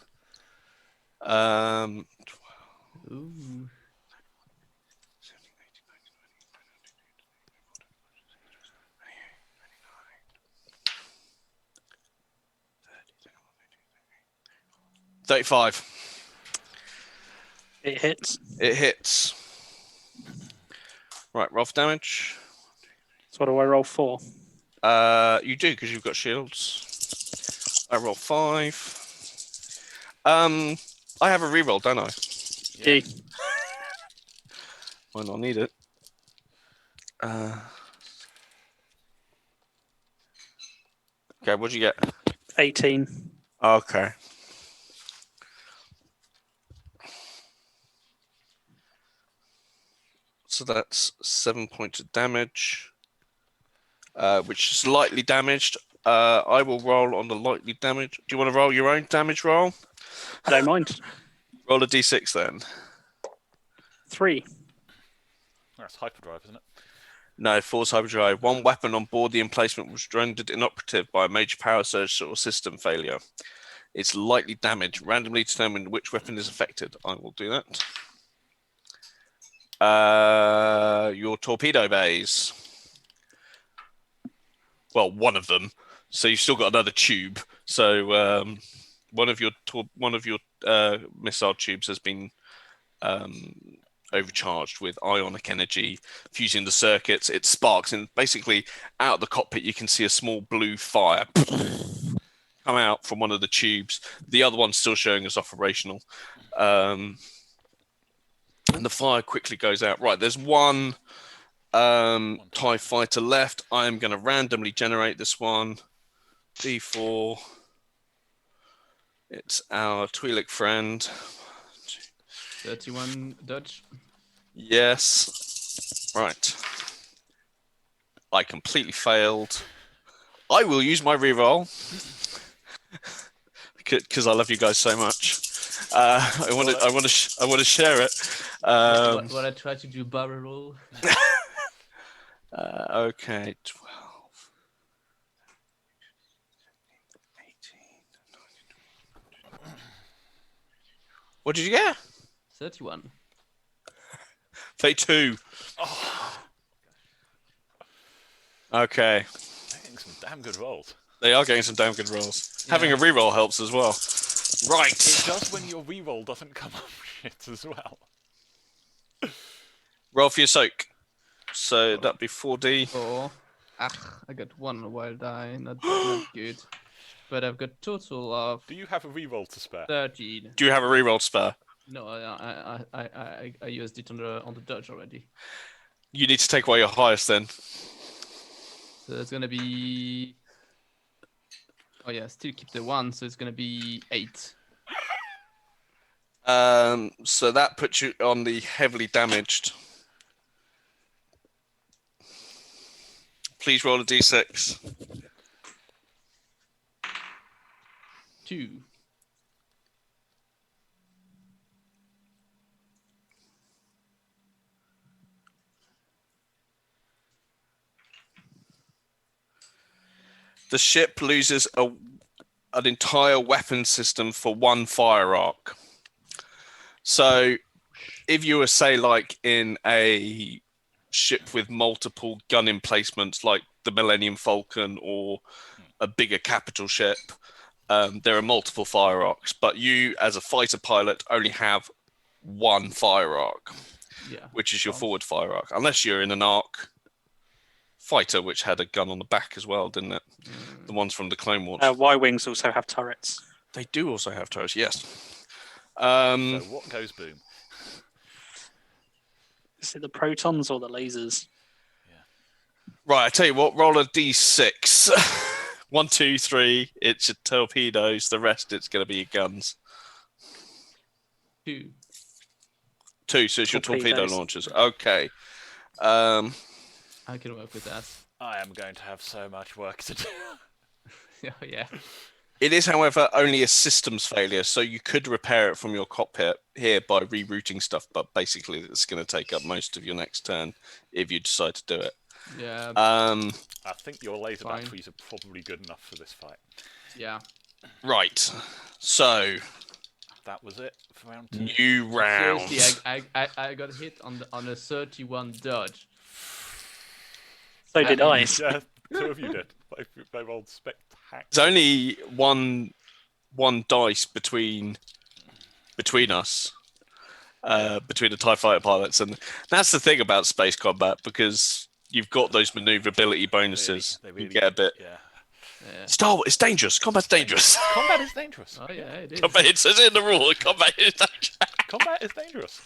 Ooh.
35.
it hits.
It hits. Right, roll for damage.
So what do I roll for?
You do because you've got shields. I roll 5. I have a reroll, don't I?
Yeah.
Might not need it. Okay, what'd you get?
18.
Okay. So that's 7 points of damage, which is lightly damaged. I will roll on the lightly damaged. Do you want to roll your own damage roll?
I don't mind.
Roll a d6 then.
3.
That's hyperdrive, isn't it?
No, force hyperdrive. One weapon on board the emplacement was rendered inoperative by a major power surge or system failure. It's lightly damaged. Randomly determine which weapon is affected. I will do that. Your torpedo bays. Well, one of them. So you've still got another tube. So one of your missile tubes has been overcharged with ionic energy, fusing the circuits. It sparks, and basically out of the cockpit you can see a small blue fire come out from one of the tubes. The other one's still showing as operational. And the fire quickly goes out. Right, there's one TIE fighter left. I am going to randomly generate this one. D4. It's our Twi'lek friend.
31 dodge.
Yes. Right. I completely failed. I will use my reroll because I love you guys so much. I want to share it.
What I try to do barrel roll.
Okay, 12, 18, 19. What did you get?
31.
32.
Oh,
Okay.
they're getting some damn good rolls.
They are getting some damn good rolls.
Yeah.
Having a reroll helps as well. Right.
It does when your reroll doesn't come up shit as well.
Roll for your soak. So that'd be 4D.
4. I got 1 wild die. Not good. But I've got total of
Do you have a reroll to spare?
13.
Do you have a reroll spare?
No, I used it on the dodge already.
You need to take away your highest then.
So that's gonna be. Oh yeah, still keep the 1, so it's gonna be 8.
So that puts you on the heavily damaged. Please roll a d6.
2.
The ship loses an entire weapon system for 1 fire arc. So if you were, say, like in a ship with multiple gun emplacements like the Millennium Falcon or a bigger capital ship, there are multiple fire arcs, but you as a fighter pilot only have 1 fire arc, which is your forward fire arc, unless you're in an arc fighter which had a gun on the back as well, didn't it? The ones from the Clone Wars.
Y-wings also have turrets.
They do also have turrets, yes.
So what goes boom?
Is it the protons or the lasers?
Right, I tell you what, roll a d6. 1, 2, 3, it's your torpedoes. The rest, it's going to be your guns.
2.
2, so it's your torpedo
Torpedoes.
launchers. Okay.
I can work with that.
I am going to have so much work to do.
Oh yeah.
It is, however, only a systems failure, so you could repair it from your cockpit here by rerouting stuff, but basically it's going to take up most of your next turn if you decide to do it.
Yeah.
I think your laser
Fine.
batteries are probably good enough for this fight.
Yeah.
Right. So,
That was it for round 2.
new round.
Seriously, I got hit on a 31 dodge.
So did I.
Yeah, 2 of you did. They rolled spectacular.
There's only one dice between us, between the TIE fighter pilots, and that's the thing about space combat, because you've got those maneuverability bonuses.
They really
you get a bit.
Yeah.
Yeah.
Star Wars, it's dangerous. Combat's dangerous.
Combat is dangerous.
Oh yeah, it is.
Combat, it says in the rule, combat is dangerous.
Combat is dangerous.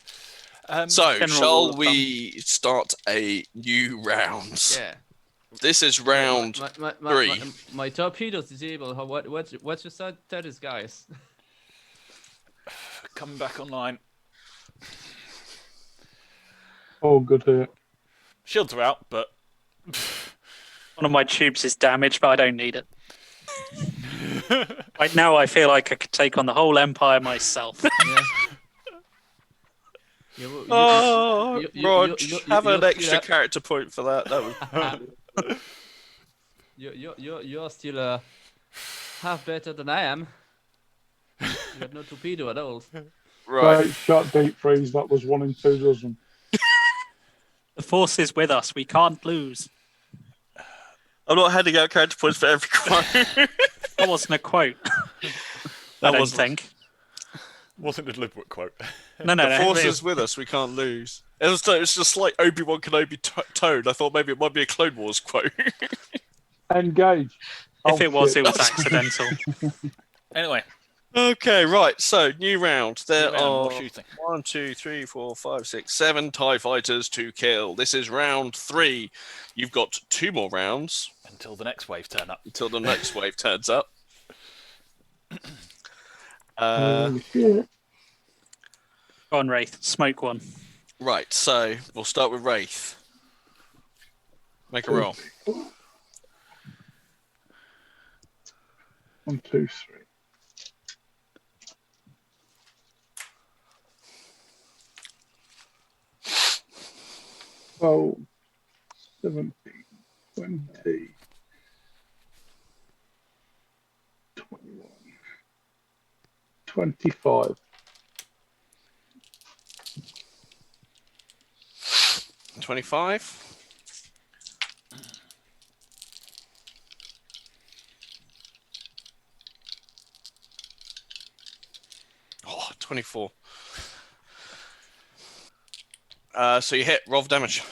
So,
General rule
shall
of
we start a new round?
Yeah.
This is round 3.
My torpedoes disabled. What's your status, guys?
Coming back online.
Oh, good hit.
Shields are out, but
One of my tubes is damaged, but I don't need it. Right now, I feel like I could take on the whole Empire myself.
Yeah.
Rog, have an
you're
extra
still
character point for that. That was
you're still half better than I am. You got no torpedo at all.
right.
Right, shot deep freeze. That was 1 in 2 dozen.
The Force is with us. We can't lose.
I'm not handing out character points for every quote.
That wasn't a quote. I
That
don't
wasn't.
think.
Wasn't a deliberate quote.
No,
The Force is with us. We can't lose. It was just like Obi-Wan Kenobi tone. I thought maybe it might be a Clone Wars quote.
Engage.
If
Oh,
it was,
shit.
it was accidental.
Anyway,
Okay, right. So new round. There
new round,
are
more shooting.
1, 2, 3, 4, 5, 6, 7 TIE fighters to kill. This is round 3. You've got 2 more rounds
Until the next wave turn up.
until the next wave turns up.
Oh, shit.
Go on, Wraith. Smoke one.
Right, so we'll start with Wraith. Make a roll.
1, 2, 3. Oh, 17, 20, 21, 25.
25. Oh, 24. So you hit, roll for damage.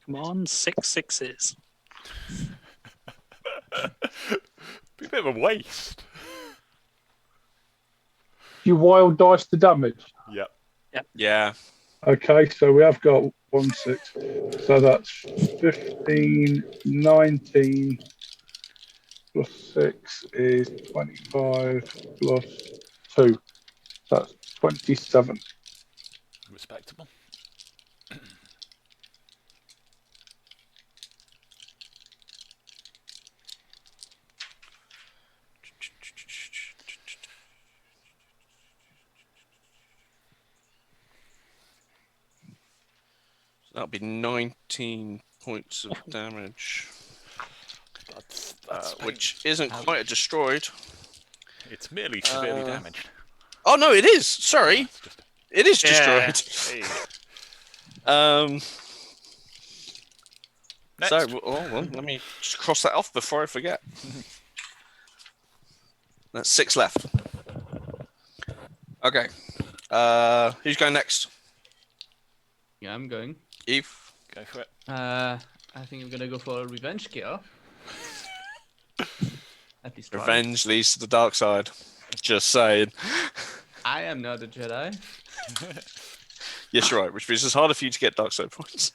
Come on, 6 sixes.
Be a bit of a waste.
You wild dice the damage.
Yep.
Yeah.
Okay, so we have got 1, 6. So that's 15, 19 plus 6 is 25 plus 2. That's 27.
Respectable.
That'll be 19 points of damage,
That's
which isn't quite destroyed.
It's merely severely damaged.
Oh no, it is. Sorry,
It's just,
it is
Yeah.
destroyed.
hey. Next.
So, well, let me just cross that off before I forget. That's 6 left. Okay. Who's going next?
Yeah, I'm going.
Eve.
Go for it.
I think I'm gonna go for a revenge kill. At least try.
Revenge leads to the dark side. Just saying.
I am not a Jedi.
Yes, you're right. Which means it's harder for you to get dark side points.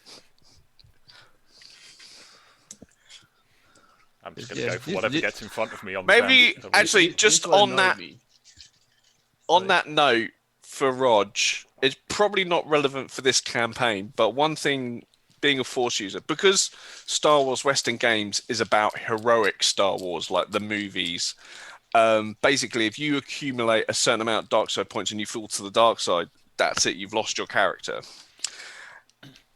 I'm just going to
Yeah,
go for
this-
whatever
this-
gets in front of me on the
Maybe
ground.
actually
This
just
will
on
annoy
that
me.
on that note for Rog, it's probably not relevant for this campaign, but one thing being a Force user, because Star Wars Western Games is about heroic Star Wars, like the movies. Basically, if you accumulate a certain amount of dark side points and you fall to the dark side, that's it. You've lost your character.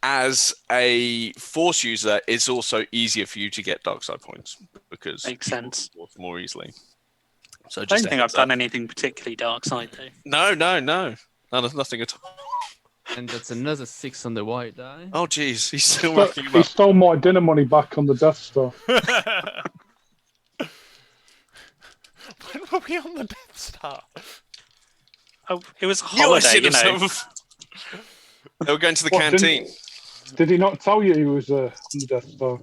As a Force user, it's also easier for you to get dark side points because
Makes
you
sense.
Force more easily. So
I
just
don't
a
think I've
heads
done
up.
anything particularly dark side though.
No, nothing at all.
And that's another 6 on the white die.
Oh, geez, he's still
But
racking him
he
up.
stole my dinner money back on the Death Star.
When were we on the Death Star?
Oh, it was a
You
holiday,
should
you
have
know.
They were going to the
What,
canteen.
Did he not tell you he was on the Death Star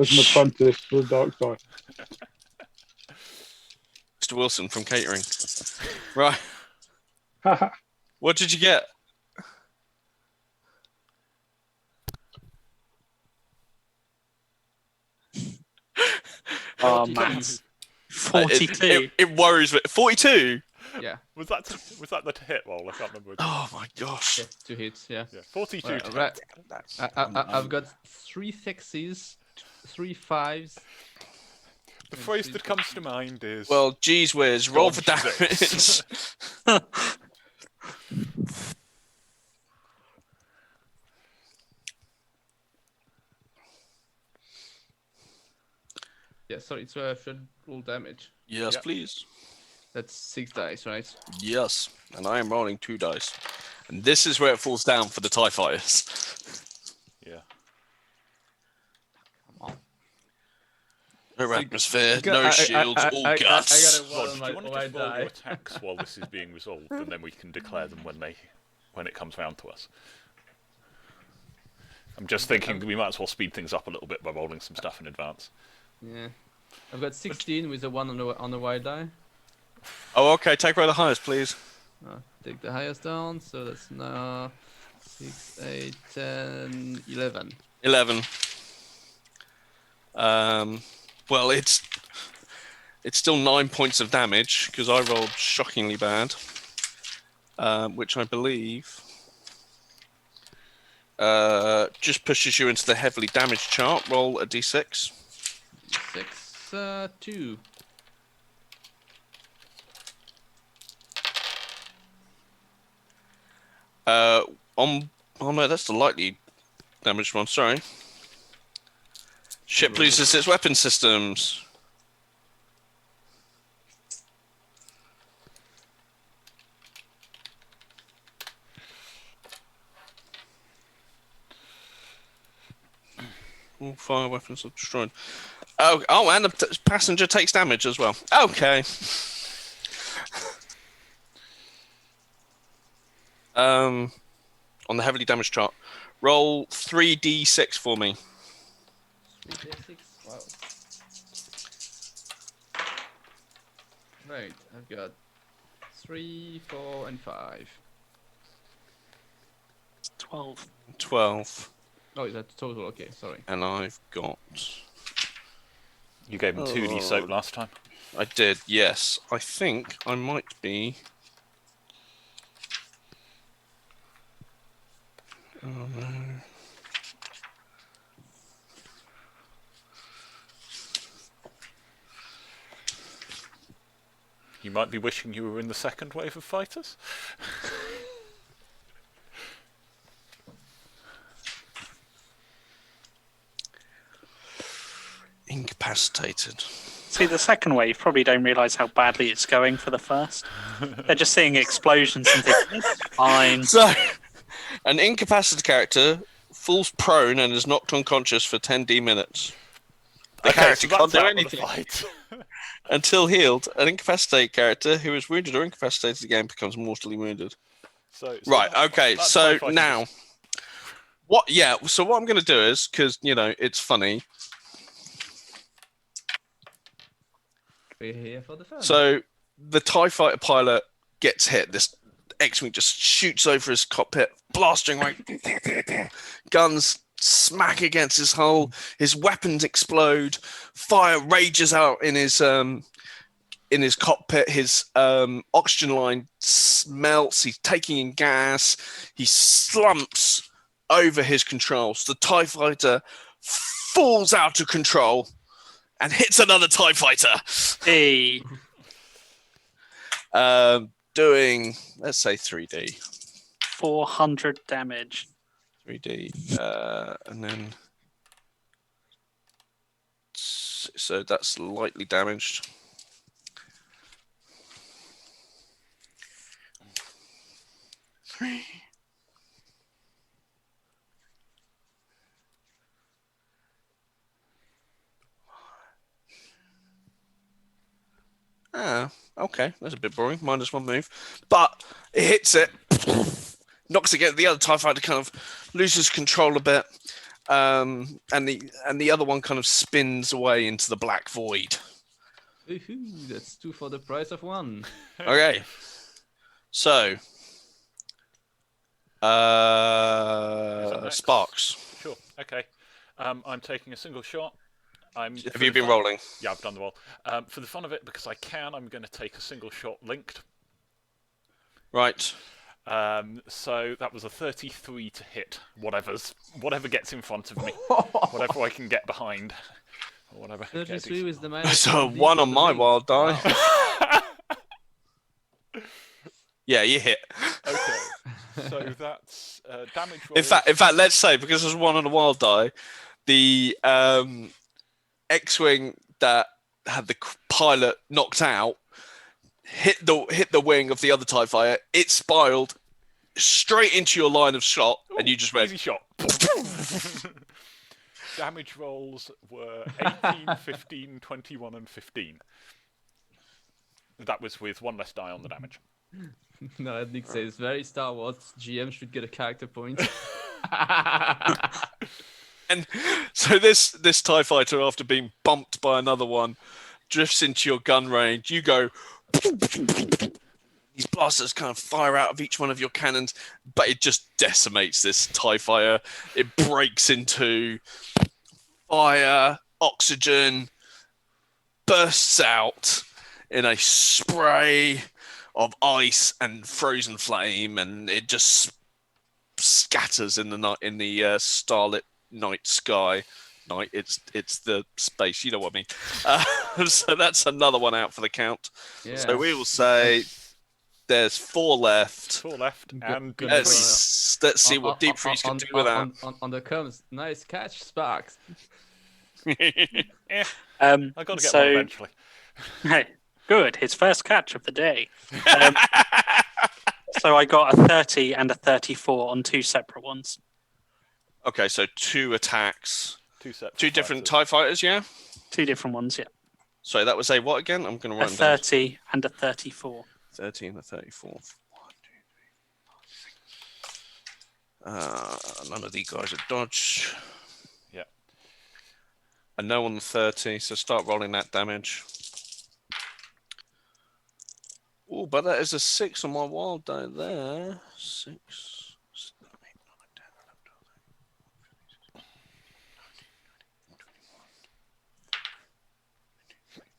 as an apprentice for the dark side?
Mr. Wilson from catering. Right.
Haha.
What did you get?
Oh
42.
man,
It,
42.
it worries me. 42?
Yeah,
Was that the hit roll? I can't remember.
Oh my gosh.
yeah, 2 hits. Yeah.
Yeah, 42
Well,
to
right.
hit.
I've got 3 6s, 3 5s.
The phrase that comes to mind is...
Well, geez whiz, roll for
Dodge
damage.
this.
Yeah, sorry, so I should roll damage.
Yes,
Yep.
please.
That's 6 dice, right?
Yes. And I am rolling 2 dice. And this is where it falls down for the TIE fighters.
yeah.
Come on.
No atmosphere,
got-
no
I-
shields,
I
all
got
guts.
a one
Rod,
on
do
my,
you want
on
to
my
just roll your
die.
attacks while this is being resolved, and then we can declare them when it comes round to us? I'm just thinking we might as well speed things up a little bit by rolling some stuff in advance.
Yeah. I've got 16 with a 1 on the white die.
Oh, okay. Take away the highest, please.
Take the highest down, so that's now 6, 8, 10, 11.
11. Well, it's still 9 points of damage because I rolled shockingly bad, which I believe just pushes you into the heavily damaged chart. Roll a d6.
6, 2.
Oh no, that's the lightly damaged one. Sorry. Ship loses its weapon systems. All fire weapons are destroyed. Oh, and the passenger takes damage as well. Okay. On the heavily damaged chart, roll 3d6 for me.
3d6. Wow. Right, I've got 3, 4, and 5.
12.
12.
Oh, that's total. Okay, sorry.
And I've got...
You gave him 2d soap last time.
I did, yes. I think I might be... Oh no.
You might be wishing you were in the second wave of fighters.
Incapacitated.
See, the second wave probably don't realise how badly it's going for the first. They're just seeing explosions and thinking, it's fine.
So, an incapacitated character falls prone and is knocked unconscious for 10d minutes. The character can't do anything until healed. An incapacitated character who is wounded or incapacitated again becomes mortally wounded.
So
Right, okay, so now... What? Yeah, so what I'm going to do is, because, you know, it's funny...
We're here for the fun.
So the TIE fighter pilot gets hit. This X-Wing just shoots over his cockpit, blasting right. Guns smack against his hull. His weapons explode. Fire rages out in his cockpit. His oxygen line melts. He's taking in gas. He slumps over his controls. The TIE fighter falls out of control and hits another TIE fighter.
Hey.
Doing, let's say 3D.
400 damage.
3D. And then... So that's lightly damaged. Okay, that's a bit boring. -1 move, but it hits it, knocks it against the other TIE fighter, kind of loses control a bit, and the other one kind of spins away into the black void.
Woohoo, that's 2 for the price of 1.
Okay, so Sparks.
Sure. Okay. I'm taking a single shot.
Have you been rolling?
Yeah, I've done the roll. For the fun of it, because I can, I'm going to take a single shot linked.
Right.
So that was a 33 to hit. Whatever gets in front of me, whatever I can get behind, or whatever.
33 with the minus.
So 1 on my wild die. Wow. Yeah, you hit.
Okay. So that's damage roll.
In fact, let's say, because there's 1 on a wild die, the X-Wing that had the pilot knocked out hit the wing of the other TIE fighter. It spiraled straight into your line of shot, and you just went...
Easy shot. damage rolls were 18, 15, 21, and 15. That was with one less die on the damage.
No, I think says very Star Wars. GM should get a character point.
And so this TIE fighter, after being bumped by another one, drifts into your gun range. You go. These blasters kind of fire out of each one of your cannons, but it just decimates this TIE fighter. It breaks into fire, oxygen, bursts out in a spray of ice and frozen flame, and it just scatters in the night, in the starlit night sky. Night, it's the space. You know what I mean. So that's another one out for the count.
Yeah.
So we will say there's 4 left.
4 left, and
Good.
Let's see what Deep Freeze can do with that.
On the comes, nice catch, Sparks.
I got to get one eventually.
Hey, good. His first catch of the day. So I got a 30 and a 34 on 2 separate ones.
Okay, so 2 attacks.
2
different TIE fighters, yeah?
2 different ones, yeah.
Sorry, that was a what again? I'm going to
A
write them down.
30 and a 34.
30 and a 34. 1, 2, 3. None of these guys are dodge.
Yeah.
A no on the 30, so start rolling that damage. Oh, but that is a 6 on my wild die there. 6, 7, 8, 9, 10, 11, 12, 13, 14, 15, 16, 17, 18, 19, 20.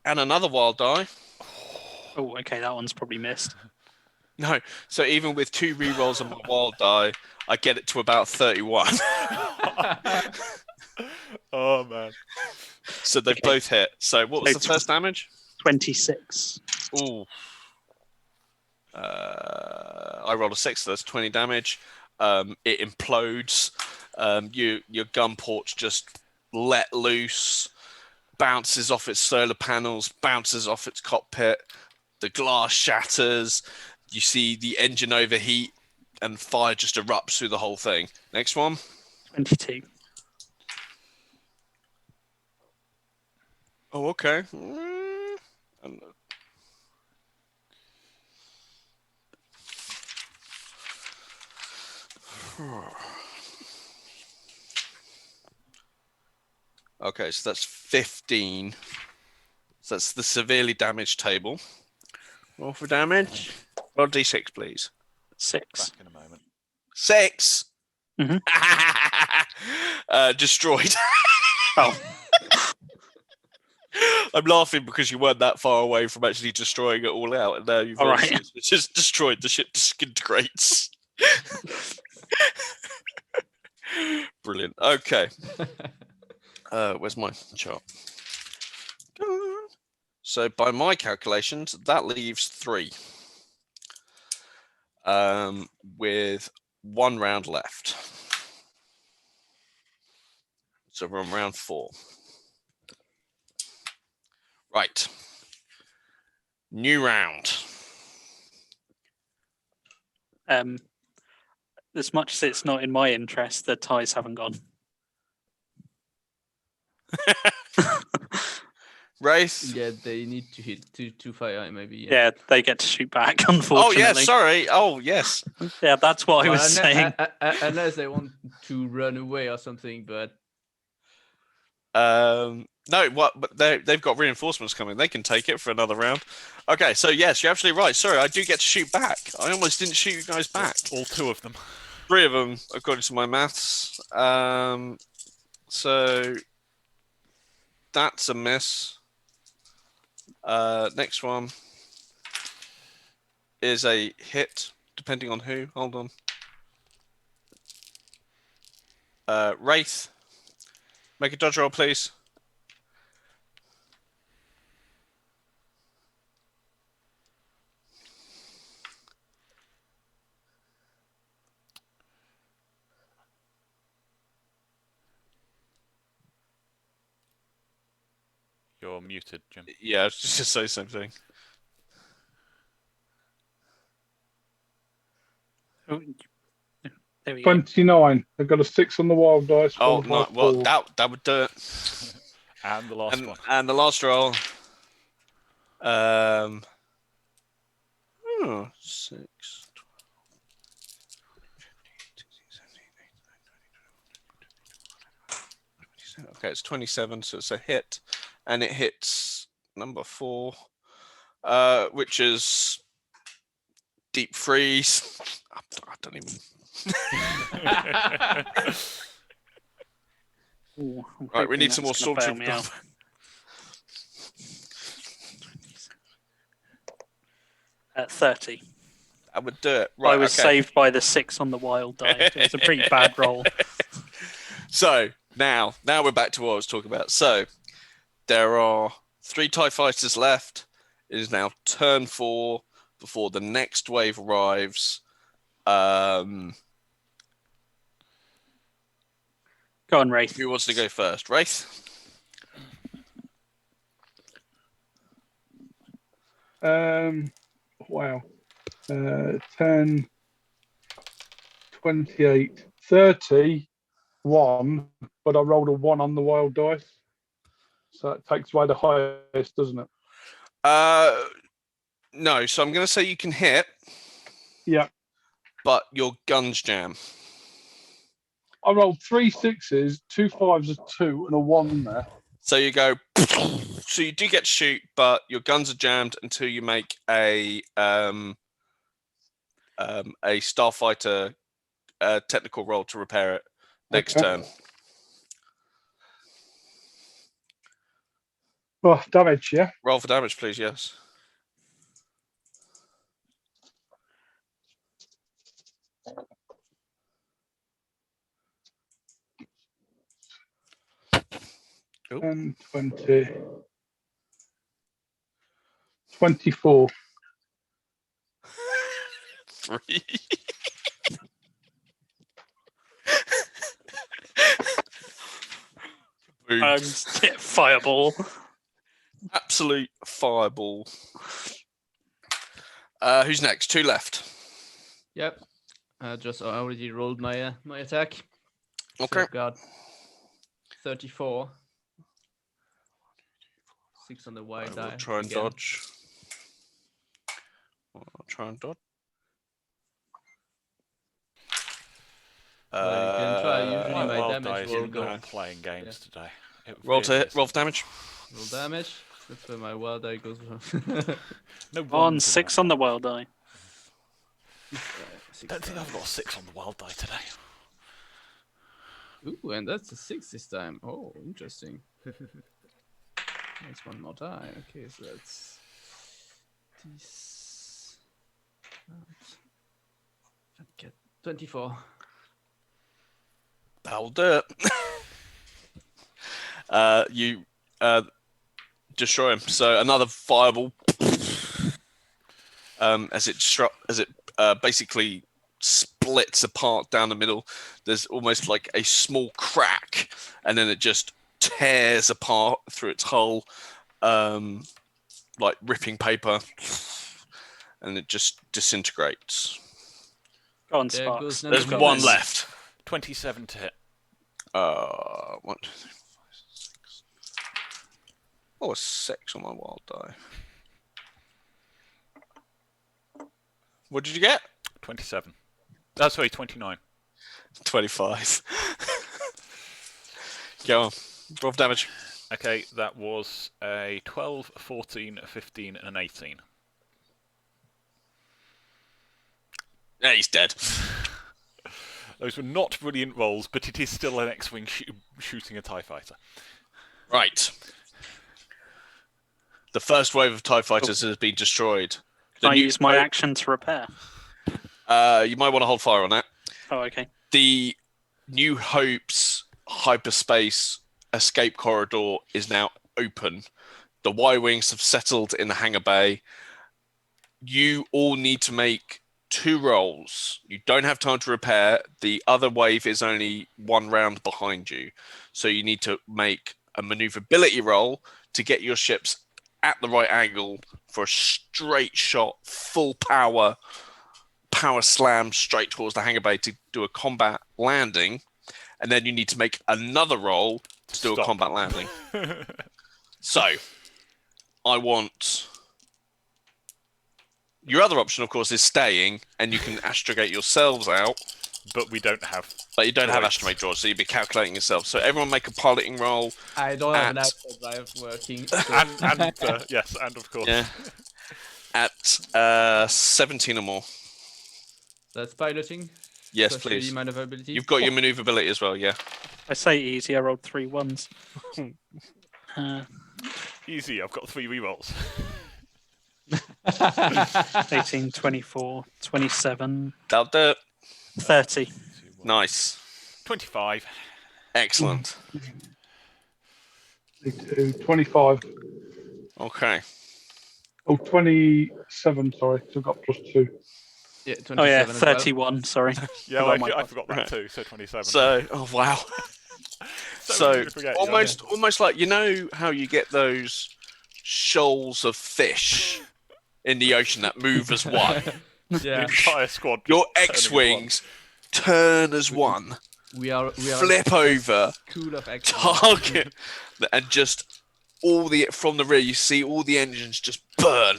And another wild die.
Oh, okay, that one's probably missed.
No, so even with 2 rerolls on my wild die, I get it to about 31.
Oh, man.
So they both hit. So what was the first damage?
26.
Ooh. I rolled a 6, so that's 20 damage. It implodes. Your gun port's just let loose, bounces off its solar panels, bounces off its cockpit. The glass shatters. You see the engine overheat, and fire just erupts through the whole thing. Next one.
22.
Oh, okay. Okay, so that's 15. So that's the severely damaged table. Roll for damage. Roll d6, please.
6.
Back in a moment.
6.
Mhm.
Destroyed.
Oh,
I'm laughing because you weren't that far away from actually destroying it all out, and now you've
All right.
it's just destroyed. The ship disintegrates. Brilliant. Okay. Where's my chart? So by my calculations, that leaves 3. With 1 round left. So we're on round 4. Right. New round.
as much as it's not in my interest, the ties haven't gone.
Wraith.
Yeah, they need to hit to fire maybe.
Yeah, they get to shoot back,
Oh,
unfortunately.
yeah, sorry. Oh, yes.
Yeah, that's what I
Well,
was saying.
Unless they want to run away or something, but
No, what? But they've got reinforcements coming. They can take it for another round. Okay, so yes, you're absolutely right. Sorry, I do get to shoot back. I almost didn't shoot you guys back.
All 2 of them.
3 of them, according to my maths. So that's a miss. Next one is a hit, depending on who. Hold on. Wraith, make a dodge roll, please.
You're muted, Jim.
Yeah, I was just to say the same thing.
There we go.
29. I've got a 6 on the wild dice.
Oh,
followed
no.
by
Well,
4.
that would do it.
And the last one.
And the last roll. 6. Okay, it's 27, so it's a hit, and it hits number 4, which is deep freeze. I don't even.
Ooh, I'm
Right, we
hoping
need some more
that's gonna bail me
stormtrooper.
out. At 30.
That would do it. Right,
I was
okay.
saved by the 6 on the wild die. It was a pretty bad roll.
So now we're back to what I was talking about. So there are 3 TIE fighters left. It is now turn 4 before the next wave arrives.
Go on, Wraith.
Who wants to go first? Wraith?
Wow. 10, 28, 31, but I rolled a 1 on the wild dice. So it takes away the highest, doesn't it?
No, so I'm going to say you can hit.
Yeah.
But your guns jam.
I rolled 3 6s, 2 5s, a 2, and a 1 there.
So you go. So you do get to shoot, but your guns are jammed until you make a starfighter technical roll to repair it next turn.
Oh, damage, yeah.
Roll for damage, please. Yes. Oop.
10, 20, 24.
3.
Fireball.
Absolute fireball. Who's next? 2 left.
Yep. I already rolled my my attack. So
Okay.
I've got 34. 6 on the wide
I will
die.
try and
again.
dodge. I'll try and dodge.
Well, you can try. Usually
My
my
wild
damage
dice
will
are
go.
not playing games today. It
Roll to
really
hit.
is.
Roll for damage.
Roll damage. That's where my wild die goes.
No
On
wonder
6
that.
on the wild die.
Don't think I've got a 6 on the wild die today.
Ooh, and that's a 6 this time. Oh, interesting. That's one more die. Okay, so that's this. Get 24.
That'll do it. You destroy him. So another fireball. As it basically splits apart down the middle. There's almost like a small crack, and then it just tears apart through its hull, like ripping paper, and it just disintegrates.
Go on,
There
Sparks.
goes
There's
number
one
one.
left.
27 to hit.
1, 2, 3, 4, 6. Oh, a 6 on my wild die. What did you get?
27. Oh, sorry, 29.
25. Go on. Roll for damage.
Okay, that was a 12, a 14, a 15, and an 18.
Yeah, he's dead.
Those were not brilliant rolls, but it is still an X-Wing shooting a TIE fighter.
Right. The first wave of TIE fighters has been destroyed.
Can I use my action to repair?
You might want to hold fire on that.
Oh, okay.
The New Hope's hyperspace escape corridor is now open. The Y-Wings have settled in the hangar bay. You all need to make 2 rolls. You don't have time to repair. The other wave is only 1 round behind you. So you need to make a maneuverability roll to get your ships at the right angle for a straight shot, full power power slam straight towards the hangar bay to do a combat landing, and then you need to make another roll to do a
Stop.
combat landing. So, I want... Your other option, of course, is staying, and you can astrogate yourselves out.
But we don't have.
But you don't have
Right.
astromate draws, so you'd be calculating yourself. So everyone make a piloting roll.
I don't have an
At-
astro drive working.
And yes, and of course.
Yeah. At 17 or more.
That's piloting.
Yes,
plus
please.
3 maneuverability.
You've got your maneuverability as well, yeah.
I say easy. I rolled 3 ones.
Easy. I've got 3 rerolls.
18, 24, 27,
That'll do it.
30.
Nice.
25.
Excellent.
25.
Okay.
Oh, 27, sorry. So I've got +2.
Yeah, 27
Oh yeah,
as well.
31. Sorry.
Yeah,
Forgot my
I forgot that too. So 27.
So, oh wow. So
easy to forget,
almost like, you know how you get those shoals of fish in the ocean that move as one?
The
Yeah,
entire squad.
Your
turning as one.
X-wings turn as one,
we are
flip over,
cool of action.
target, and just from the rear you see all the engines just burn.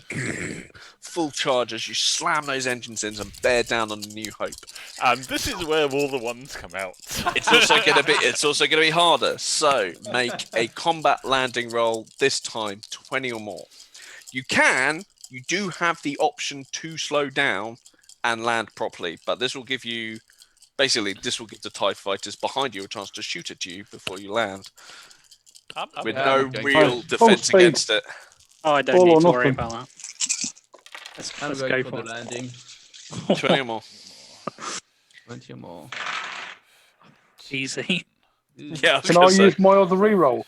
Full charge as you slam those engines in and bear down on the New Hope.
And this is where all the ones come out.
It's also going to be harder. So make a combat landing roll this time, 20 or more. You do have the option to slow down and land properly, but this will give the TIE fighters behind you a chance to shoot at you before you land, with
Yeah,
no
I'm going
real
for-
defense
Full speed.
against it.
Oh, I don't
All
need
or
to worry
nothing.
about that.
I'm
Let's
going
go
for
for
the landing.
20 or more.
20 or more.
Easy.
Yeah, I was
Can
gonna
I
say.
use my other reroll?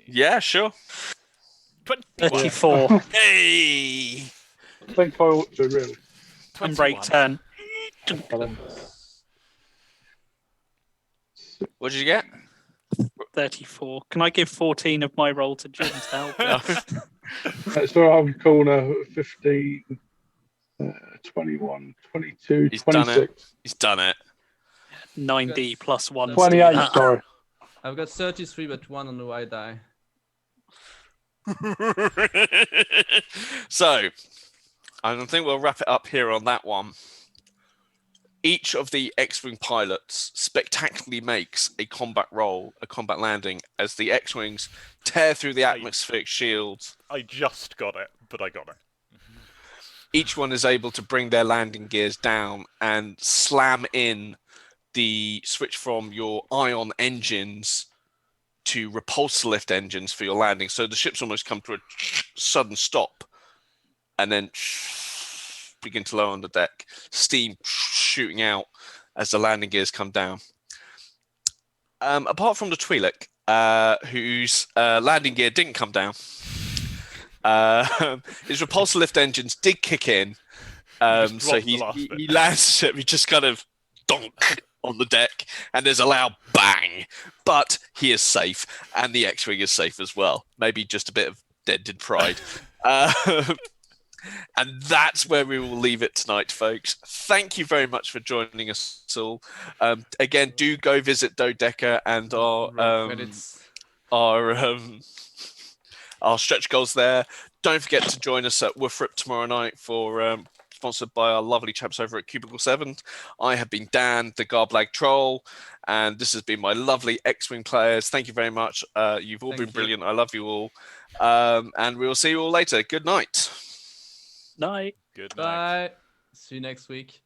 Yeah, sure.
21.
34.
Hey!
I think I ought to, really.
Handbrake turn.
What did you get?
34. Can I give 14 of my roll to Jim to help?
So I'm corner 15, 21, 22,
He's done it.
26.
He's done it.
9D plus 1.
28, sorry.
I've got 33, but 1 on the white die.
So, I think we'll wrap it up here on that one. Each of the X-Wing pilots spectacularly makes a combat roll, a combat landing, as the X-Wings tear through the atmospheric shields.
I just got it, but I got it.
Each one is able to bring their landing gears down and slam in the switch from your ion engines to repulsor lift engines for your landing. So the ships almost come to a sudden stop and then begin to lower on the deck, steam shooting out as the landing gears come down. Apart from the Twi'lek, whose landing gear didn't come down, his repulsor lift engines did kick in. So
dropped the last bit.
he lands the ship, he just kind of donk on the deck, and there's a loud bang. But he is safe, and the X-Wing is safe as well. Maybe just a bit of dented pride. And that's where we will leave it tonight, folks. Thank you very much for joining us all. Again, do go visit Dodeca and our stretch goals there. Don't forget to join us at Woofrip tomorrow night for sponsored by our lovely chaps over at Cubicle 7. I have been Dan, the Garblag Troll, and this has been my lovely X-Wing players. Thank you very much. You've all been brilliant. I love you all. And we will see you all later. Good night.
Night.
Good night.
Bye. See you next week.